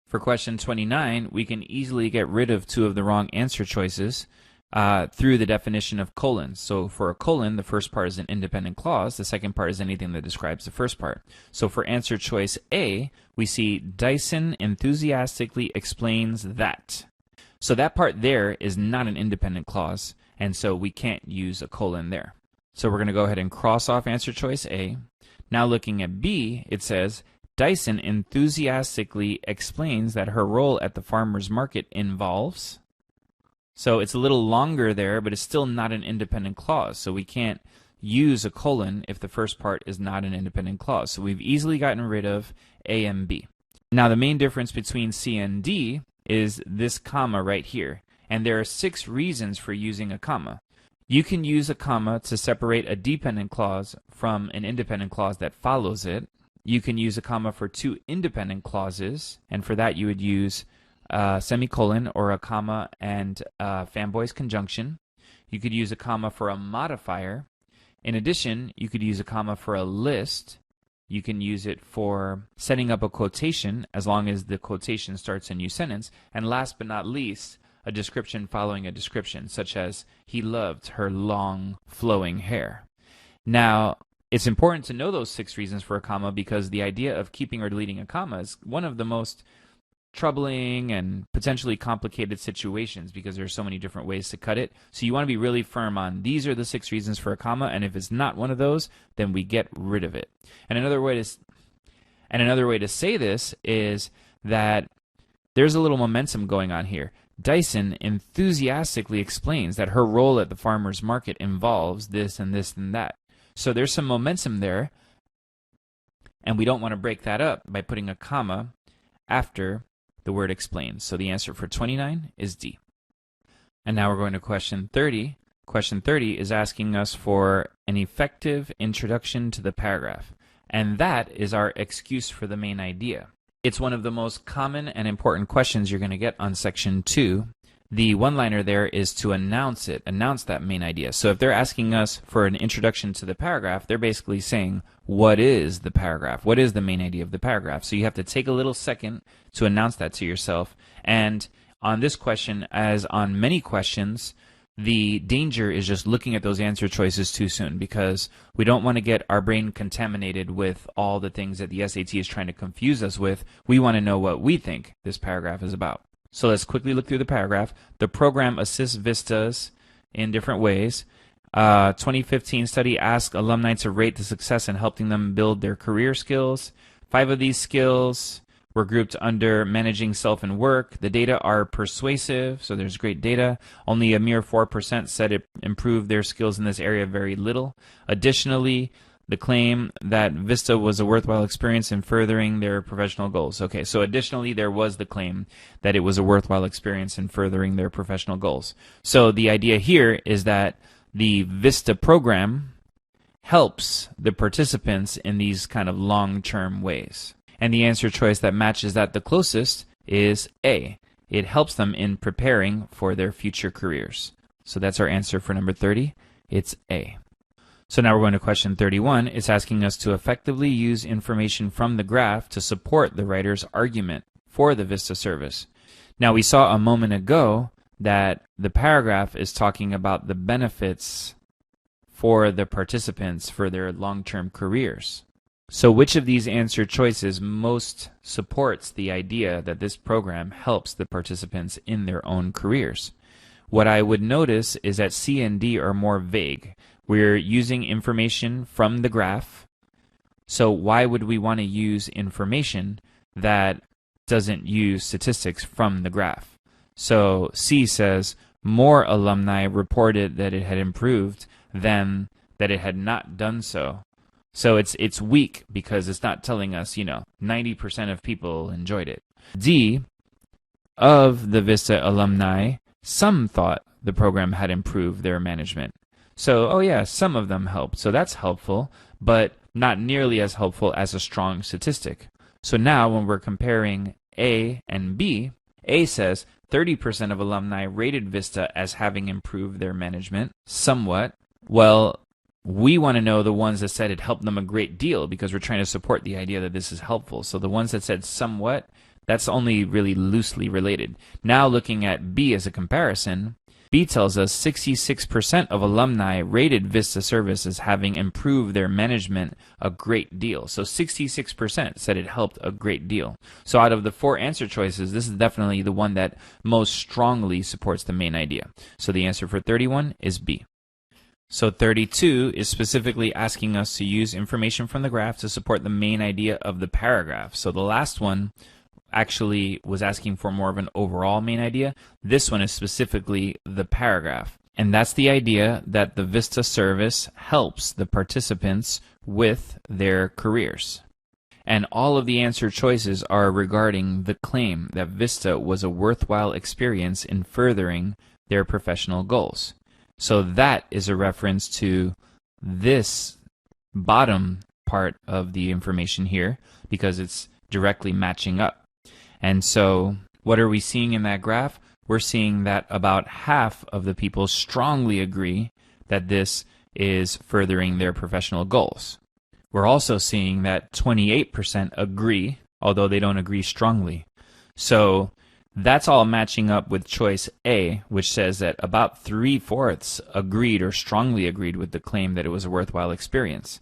For question 29, we can easily get rid of two of the wrong answer choices through the definition of colons. So for a colon, the first part is an independent clause. The second part is anything that describes the first part. So for answer choice A, we see Dyson enthusiastically explains that. So that part there is not an independent clause, and so we can't use a colon there. So we're going to go ahead and cross off answer choice A. Now looking at B, it says, Dyson enthusiastically explains that her role at the farmer's market involves. So it's a little longer there, but it's still not an independent clause. So we can't use a colon if the first part is not an independent clause. So we've easily gotten rid of A and B. Now the main difference between C and D is this comma right here. And there are 6 reasons for using a comma. You can use a comma to separate a dependent clause from an independent clause that follows it. You can use a comma for 2 independent clauses, and for that you would use a semicolon or a comma and fanboy's conjunction. You could use a comma for a modifier. In addition, you could use a comma for a list. You can use it for setting up a quotation as long as the quotation starts a new sentence. And last but not least, a description following a description, such as, he loved her long flowing hair. Now, it's important to know those 6 reasons for a comma because the idea of keeping or deleting a comma is one of the most troubling and potentially complicated situations because there's so many different ways to cut it. So you want to be really firm on these are the 6 reasons for a comma, and if it's not one of those, then we get rid of it. And another way to say this is that there's a little momentum going on here. Dyson enthusiastically explains that her role at the farmer's market involves this and this and that. So there's some momentum there, and we don't want to break that up by putting a comma after the word explains. So the answer for 29 is D. And now we're going to question 30. Question 30 is asking us for an effective introduction to the paragraph. And that is our excuse for the main idea. It's one of the most common and important questions you're going to get on section 2. The one-liner there is to announce that main idea. So if they're asking us for an introduction to the paragraph, they're basically saying, what is the paragraph? What is the main idea of the paragraph? So you have to take a little second to announce that to yourself. And on this question, as on many questions, the danger is just looking at those answer choices too soon because we don't want to get our brain contaminated with all the things that the SAT is trying to confuse us with. We want to know what we think this paragraph is about. So let's quickly look through the paragraph. The program assists vistas in different ways. 2015 study asked alumni to rate the success in helping them build their career skills. 5 of these skills were grouped under managing self and work. The data are persuasive, so there's great data. Only a mere 4% said it improved their skills in this area very little. Additionally, the claim that Vista was a worthwhile experience in furthering their professional goals. Okay, so additionally, there was the claim that it was a worthwhile experience in furthering their professional goals. So the idea here is that the Vista program helps the participants in these kind of long-term ways. And the answer choice that matches that the closest is A. It helps them in preparing for their future careers. So that's our answer for number 30. It's A. So now we're going to question 31. It's asking us to effectively use information from the graph to support the writer's argument for the Vista service. Now we saw a moment ago that the paragraph is talking about the benefits for the participants for their long-term careers. So which of these answer choices most supports the idea that this program helps the participants in their own careers? What I would notice is that C and D are more vague. We're using information from the graph, so why would we want to use information that doesn't use statistics from the graph? So C says more alumni reported that it had improved than that it had not done so. So it's weak because it's not telling us, 90% of people enjoyed it. D, of the Vista alumni, some thought the program had improved their management. So, oh yeah, some of them helped. So that's helpful, but not nearly as helpful as a strong statistic. So now when we're comparing A and B, A says 30% of alumni rated Vista as having improved their management somewhat. Well, we want to know the ones that said it helped them a great deal because we're trying to support the idea that this is helpful. So the ones that said somewhat, that's only really loosely related. Now looking at B as a comparison, B tells us 66% of alumni rated Vista service as having improved their management a great deal. So 66% said it helped a great deal. So out of the 4 answer choices, this is definitely the one that most strongly supports the main idea. So the answer for 31 is B. So 32 is specifically asking us to use information from the graph to support the main idea of the paragraph. So the last one actually was asking for more of an overall main idea. This one is specifically the paragraph. And that's the idea that the Vista service helps the participants with their careers. And all of the answer choices are regarding the claim that Vista was a worthwhile experience in furthering their professional goals. So that is a reference to this bottom part of the information here because it's directly matching up. And so what are we seeing in that graph? We're seeing that about half of the people strongly agree that this is furthering their professional goals. We're also seeing that 28% agree, although they don't agree strongly. So that's all matching up with choice A, which says that about 3/4 agreed or strongly agreed with the claim that it was a worthwhile experience.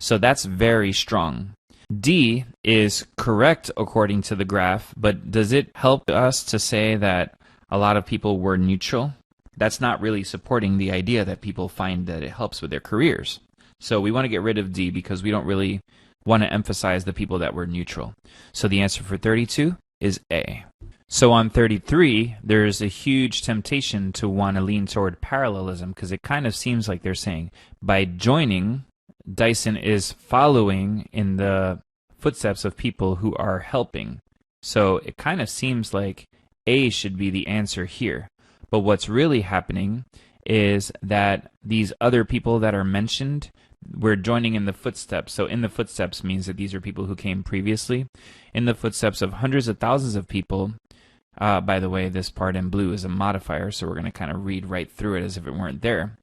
So that's very strong. D is correct according to the graph, but does it help us to say that a lot of people were neutral? That's not really supporting the idea that people find that it helps with their careers. So we want to get rid of D because we don't really want to emphasize the people that were neutral. So the answer for 32 is A. So on 33, there's a huge temptation to want to lean toward parallelism because it kind of seems like they're saying, by joining, Dyson is following in the footsteps of people who are helping. So it kind of seems like A should be the answer here. But what's really happening is that these other people that are mentioned, we're joining in the footsteps. So in the footsteps means that these are people who came previously. In the footsteps of hundreds of thousands of people. By the way, this part in blue is a modifier, so we're going to kind of read right through it as if it weren't there.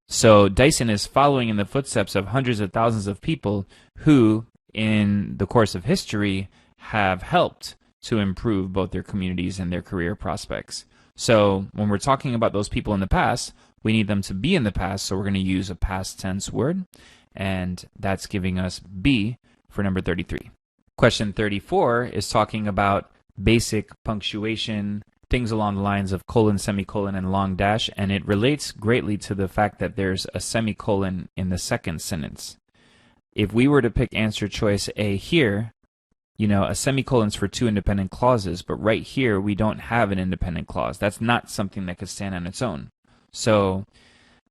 So Dyson is following in the footsteps of hundreds of thousands of people who, in the course of history, have helped to improve both their communities and their career prospects. So when we're talking about those people in the past, we need them to be in the past, so we're going to use a past tense word, and that's giving us B for number 33. Question 34 is talking about basic punctuation, things along the lines of colon, semicolon, and long dash, and it relates greatly to the fact that there's a semicolon in the second sentence. If we were to pick answer choice A here, a semicolon's for two independent clauses, but right here we don't have an independent clause. That's not something that could stand on its own. So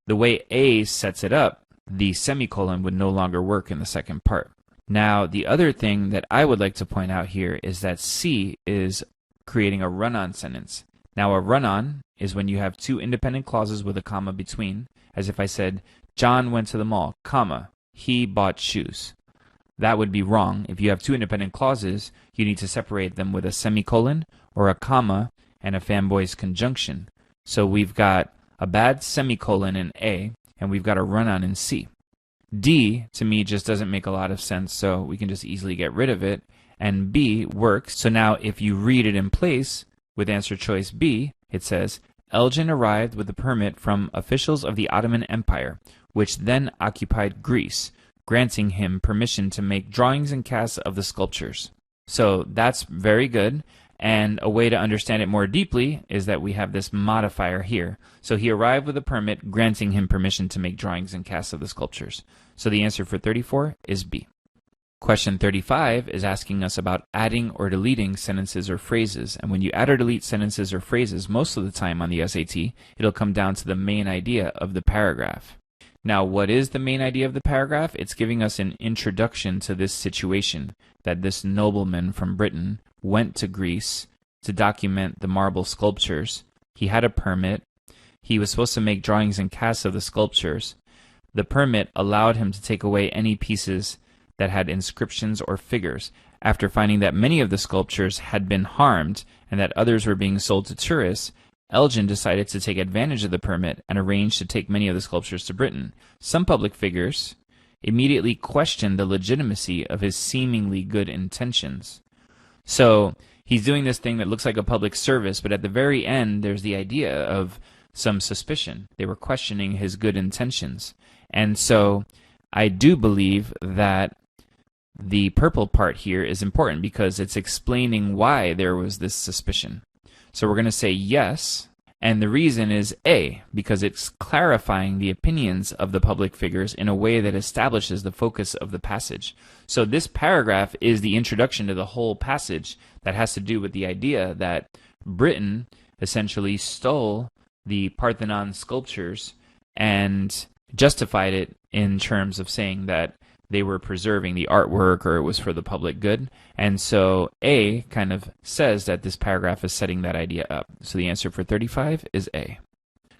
the way A sets it up, the semicolon would no longer work in the second part. Now, the other thing that I would like to point out here is that C is creating a run-on sentence. Now, a run-on is when you have two independent clauses with a comma between, as if I said, John went to the mall, comma, he bought shoes. That would be wrong. If you have two independent clauses, you need to separate them with a semicolon or a comma and a fanboy's conjunction. So we've got a bad semicolon in A, and we've got a run-on in C. D, to me, just doesn't make a lot of sense, so we can just easily get rid of it. And B works. So now if you read it in place with answer choice B, it says, Elgin arrived with a permit from officials of the Ottoman Empire, which then occupied Greece, granting him permission to make drawings and casts of the sculptures. So that's very good. And a way to understand it more deeply is that we have this modifier here. So he arrived with a permit granting him permission to make drawings and casts of the sculptures. So the answer for 34 is B. Question 35 is asking us about adding or deleting sentences or phrases. And when you add or delete sentences or phrases, most of the time on the SAT, it'll come down to the main idea of the paragraph. Now, what is the main idea of the paragraph? It's giving us an introduction to this situation, that this nobleman from Britain went to Greece to document the marble sculptures. He had a permit. He was supposed to make drawings and casts of the sculptures. The permit allowed him to take away any pieces that had inscriptions or figures. After finding that many of the sculptures had been harmed and that others were being sold to tourists, Elgin decided to take advantage of the permit and arranged to take many of the sculptures to Britain. Some public figures immediately questioned the legitimacy of his seemingly good intentions. So he's doing this thing that looks like a public service, but at the very end, there's the idea of some suspicion. They were questioning his good intentions. And so I do believe that the purple part here is important because it's explaining why there was this suspicion. So we're going to say yes, and the reason is A, because it's clarifying the opinions of the public figures in a way that establishes the focus of the passage. So this paragraph is the introduction to the whole passage that has to do with the idea that Britain essentially stole the Parthenon sculptures and justified it in terms of saying that they were preserving the artwork or it was for the public good. And so A kind of says that this paragraph is setting that idea up. So the answer for 35 is A.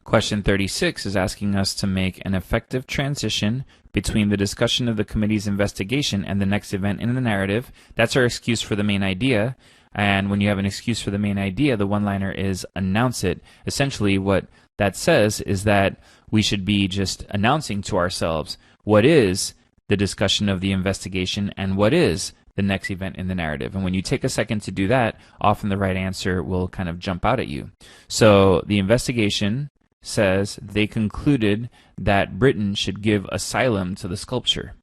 Question 36 is asking us to make an effective transition between the discussion of the committee's investigation and the next event in the narrative. That's our excuse for the main idea. And when you have an excuse for the main idea, the one-liner is announce it. Essentially what that says is that we should be just announcing to ourselves what is the discussion of the investigation and what is the next event in the narrative. And when you take a second to do that, often the right answer will kind of jump out at you. So the investigation says they concluded that Britain should give asylum to the sculpture.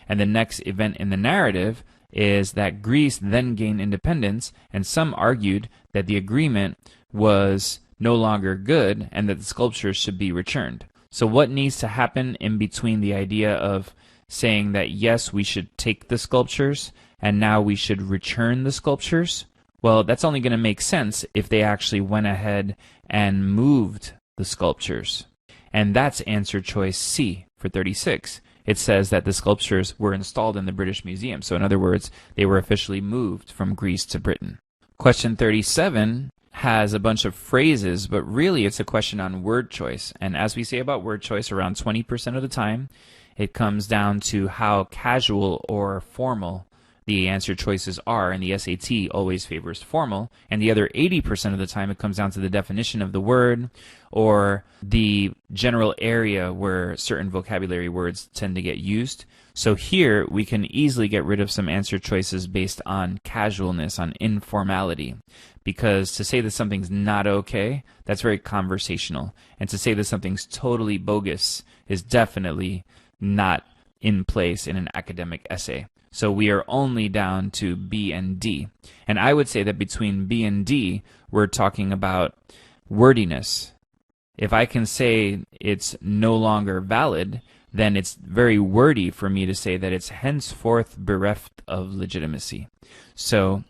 And the next event in the narrative is that Greece then gained independence, and some argued that the agreement was no longer good and that the sculptures should be returned. So what needs to happen in between the idea of saying that yes, we should take the sculptures and now we should return the sculptures? Well, that's only going to make sense if they actually went ahead and moved the sculptures. And that's answer choice C for 36. It says that the sculptures were installed in the British Museum. So in other words, they were officially moved from Greece to Britain. Question 37 has a bunch of phrases, but really it's a question on word choice. And as we say about word choice, around 20% of the time, it comes down to how casual or formal the answer choices are, and the SAT always favors formal, and the other 80% of the time it comes down to the definition of the word or the general area where certain vocabulary words tend to get used. So here we can easily get rid of some answer choices based on casualness, on informality, because to say that something's not okay, that's very conversational, and to say that something's totally bogus is definitely not in place in an academic essay. So we are only down to B and D. And I would say that between B and D, we're talking about wordiness. If I can say it's no longer valid, then it's very wordy for me to say that it's henceforth bereft of legitimacy. So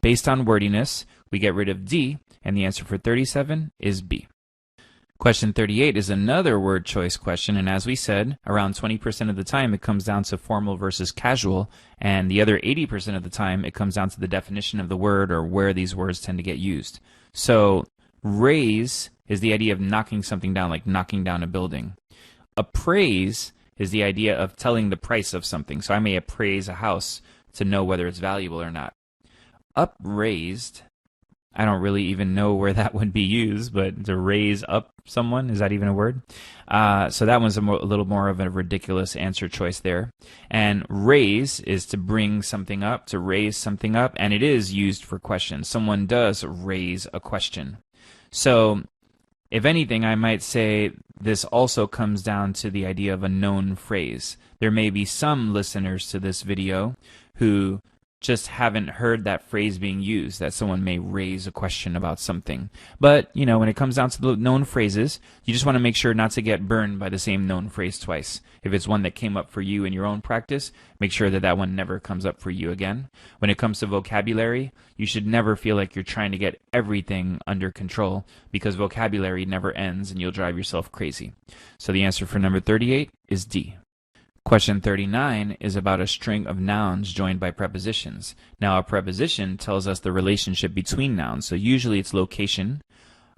based on wordiness, we get rid of D, and the answer for 37 is B. Question 38 is another word choice question, and as we said, around 20% of the time it comes down to formal versus casual, and the other 80% of the time it comes down to the definition of the word or where these words tend to get used. So raise is the idea of knocking something down, like knocking down a building. Appraise is the idea of telling the price of something. So I may appraise a house to know whether it's valuable or not. Upraised, I don't really even know where that would be used, but to raise up someone, is that even a word? So that one's a little more of a ridiculous answer choice there. And raise is to bring something up, to raise something up, and it is used for questions. Someone does raise a question. So if anything, I might say this also comes down to the idea of a known phrase. There may be some listeners to this video who just haven't heard that phrase being used, that someone may raise a question about something. But, when it comes down to the known phrases, you just want to make sure not to get burned by the same known phrase twice. If it's one that came up for you in your own practice, make sure that that one never comes up for you again. When it comes to vocabulary, you should never feel like you're trying to get everything under control, because vocabulary never ends and you'll drive yourself crazy. So the answer for number 38 is D. Question 39 is about a string of nouns joined by prepositions. Now, a preposition tells us the relationship between nouns. So usually it's location,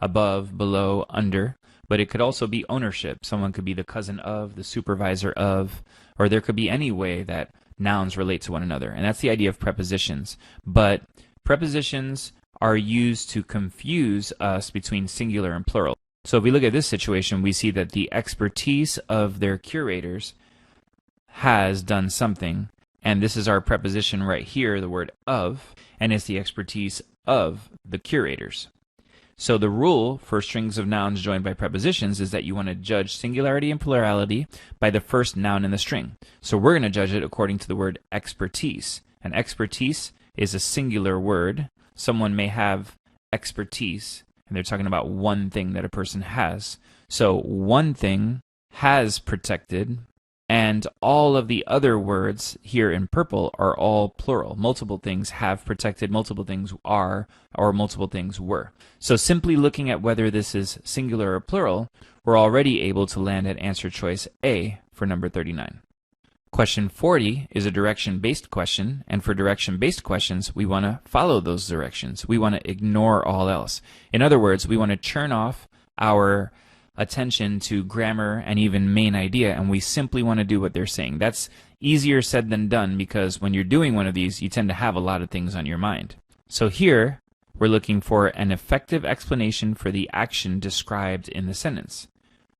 above, below, under, but it could also be ownership. Someone could be the cousin of, the supervisor of, or there could be any way that nouns relate to one another. And that's the idea of prepositions. But prepositions are used to confuse us between singular and plural. So if we look at this situation, we see that the expertise of their curators has done something, and this is our preposition right here, the word of, and it's the expertise of the curators. So the rule for strings of nouns joined by prepositions is that you want to judge singularity and plurality by the first noun in the string. So we're going to judge it according to the word expertise. And expertise is a singular word. Someone may have expertise, and they're talking about one thing that a person has. So one thing has protected, and all of the other words here in purple are all plural. Multiple things have protected, multiple things are, or multiple things were. So simply looking at whether this is singular or plural, we're already able to land at answer choice A for number 39. Question 40 is a direction-based question, and for direction-based questions, we want to follow those directions. We want to ignore all else. In other words, we want to turn off our attention to grammar and even main idea, and we simply want to do what they're saying. That's easier said than done, because when you're doing one of these, you tend to have a lot of things on your mind. So here, we're looking for an effective explanation for the action described in the sentence.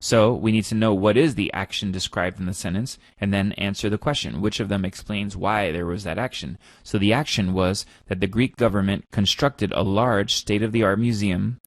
So we need to know what is the action described in the sentence, and then answer the question, which of them explains why there was that action. So the action was that the Greek government constructed a large state-of-the-art museum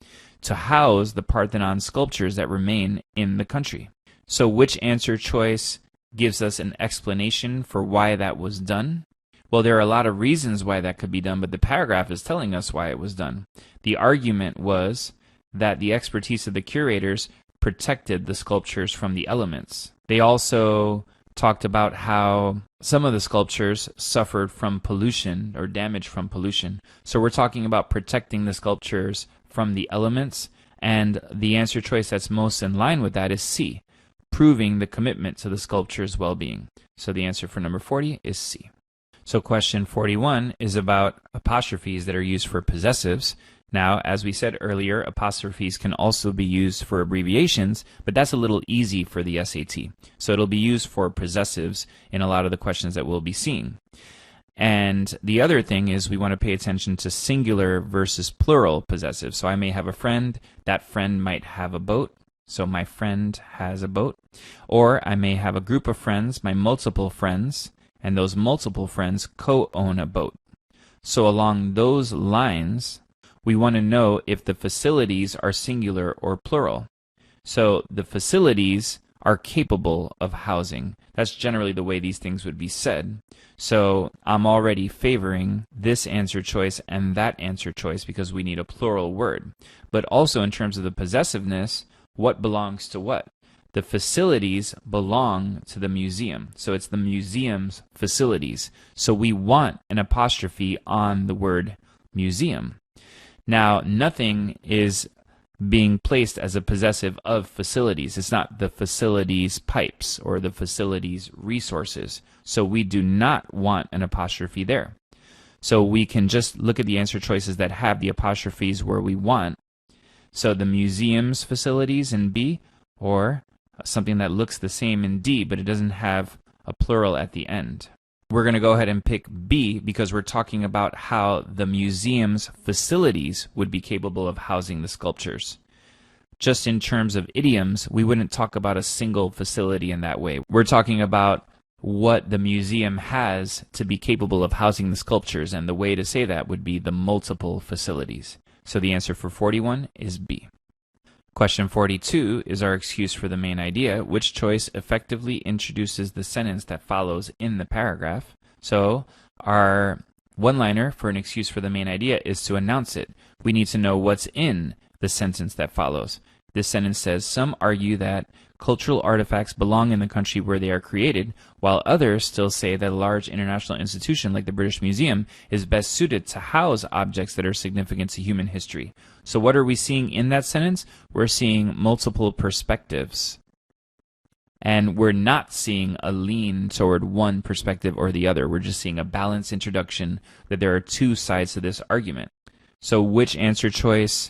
to house the Parthenon sculptures that remain in the country. So which answer choice gives us an explanation for why that was done? Well, there are a lot of reasons why that could be done, but the paragraph is telling us why it was done. The argument was that the expertise of the curators protected the sculptures from the elements. They also talked about how some of the sculptures suffered from pollution or damage from pollution. So we're talking about protecting the sculptures from the elements, and the answer choice that's most in line with that is C, proving the commitment to the sculpture's well-being. So the answer for number 40 is C. So question 41 is about apostrophes that are used for possessives. Now, as we said earlier, apostrophes can also be used for abbreviations, but that's a little easy for the SAT. So it'll be used for possessives in a lot of the questions that we'll be seeing. And the other thing is we want to pay attention to singular versus plural possessive. So I may have a friend, that friend might have a boat, so my friend has a boat. Or I may have a group of friends, my multiple friends, and those multiple friends co-own a boat. So along those lines, we want to know if the facilities are singular or plural. So the facilities are capable of housing. That's generally the way these things would be said. So I'm already favoring this answer choice and that answer choice because we need a plural word. But also in terms of the possessiveness, what belongs to what? The facilities belong to the museum. So it's the museum's facilities. So we want an apostrophe on the word museum. Now, nothing is being placed as a possessive of facilities. It's not the facilities pipes or the facilities resources. So we do not want an apostrophe there. So we can just look at the answer choices that have the apostrophes where we want. So the museum's facilities in B, or something that looks the same in D, but it doesn't have a plural at the end. We're going to go ahead and pick B because we're talking about how the museum's facilities would be capable of housing the sculptures. Just in terms of idioms, we wouldn't talk about a single facility in that way. We're talking about what the museum has to be capable of housing the sculptures, and the way to say that would be the multiple facilities. So the answer for 41 is B. Question 42 is our excuse for the main idea. Which choice effectively introduces the sentence that follows in the paragraph? So our one-liner for an excuse for the main idea is to announce it. We need to know what's in the sentence that follows. This sentence says, some argue that cultural artifacts belong in the country where they are created, while others still say that a large international institution like the British Museum is best suited to house objects that are significant to human history. So what are we seeing in that sentence? We're seeing multiple perspectives. And we're not seeing a lean toward one perspective or the other. We're just seeing a balanced introduction that there are two sides to this argument. So which answer choice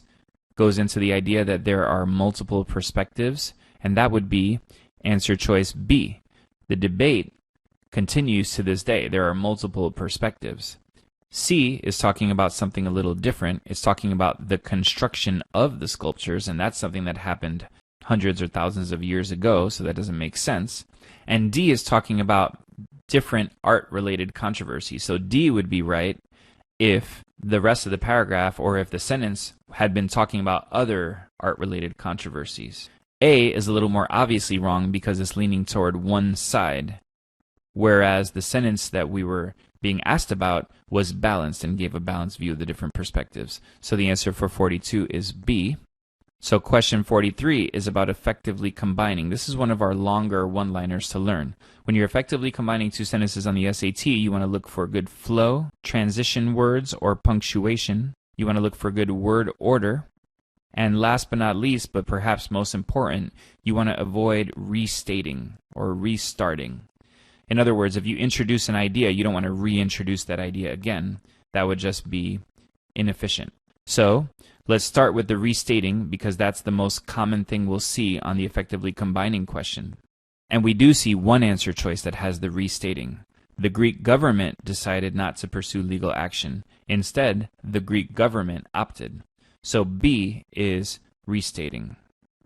goes into the idea that there are multiple perspectives? And that would be answer choice B. The debate continues to this day. There are multiple perspectives. C is talking about something a little different. It's talking about the construction of the sculptures, and that's something that happened hundreds or thousands of years ago, so that doesn't make sense. And D is talking about different art-related controversies. So D would be right if the rest of the paragraph, or if the sentence had been talking about other art-related controversies. A is a little more obviously wrong because it's leaning toward one side, whereas the sentence that we were being asked about was balanced and gave a balanced view of the different perspectives. So the answer for 42 is B. So question 43 is about effectively combining. This is one of our longer one-liners to learn. When you're effectively combining two sentences on the SAT, you want to look for good flow, transition words, or punctuation. You want to look for good word order. And last but not least, but perhaps most important, you want to avoid restating or restarting. In other words, if you introduce an idea, you don't want to reintroduce that idea again. That would just be inefficient. So let's start with the restating, because that's the most common thing we'll see on the effectively combining question. And we do see one answer choice that has the restating. The Greek government decided not to pursue legal action. Instead, the Greek government opted. So B is restating.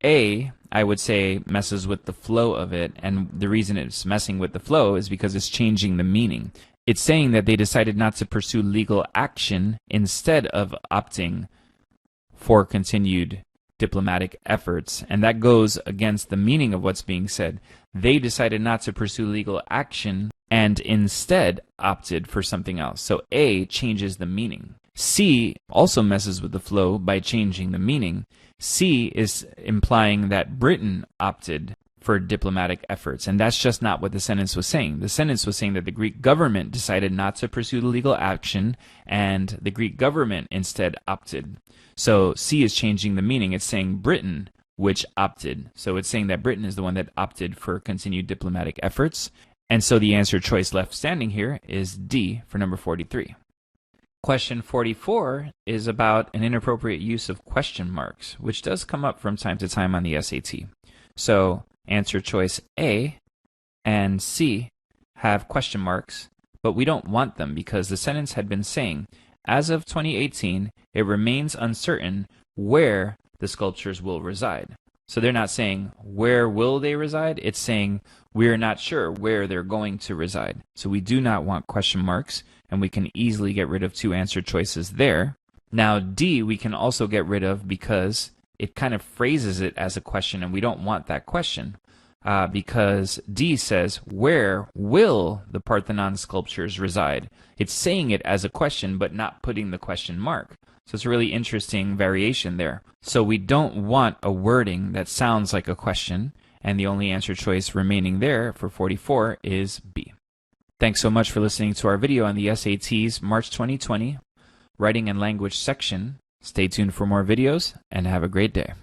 A, I would say, messes with the flow of it, and the reason it's messing with the flow is because it's changing the meaning. It's saying that they decided not to pursue legal action instead of opting for continued diplomatic efforts, and that goes against the meaning of what's being said. They decided not to pursue legal action and instead opted for something else. So A changes the meaning. C also messes with the flow by changing the meaning. C is implying that Britain opted for diplomatic efforts, and that's just not what the sentence was saying. The sentence was saying that the Greek government decided not to pursue the legal action, and the Greek government instead opted. So C is changing the meaning. It's saying Britain, which opted. So it's saying that Britain is the one that opted for continued diplomatic efforts. And so the answer choice left standing here is D for number 43. Question 44 is about an inappropriate use of question marks, which does come up from time to time on the SAT. So answer choice A and C have question marks, but we don't want them because the sentence had been saying, as of 2018, it remains uncertain where the sculptures will reside. So they're not saying where will they reside, it's saying we're not sure where they're going to reside. So we do not want question marks, and we can easily get rid of two answer choices there. Now D we can also get rid of because it kind of phrases it as a question, and we don't want that question. Because D says, where will the Parthenon sculptures reside? It's saying it as a question, but not putting the question mark. So it's a really interesting variation there. So we don't want a wording that sounds like a question, and the only answer choice remaining there for 44 is B. Thanks so much for listening to our video on the SATs March 2020 Writing and Language section. Stay tuned for more videos, and have a great day.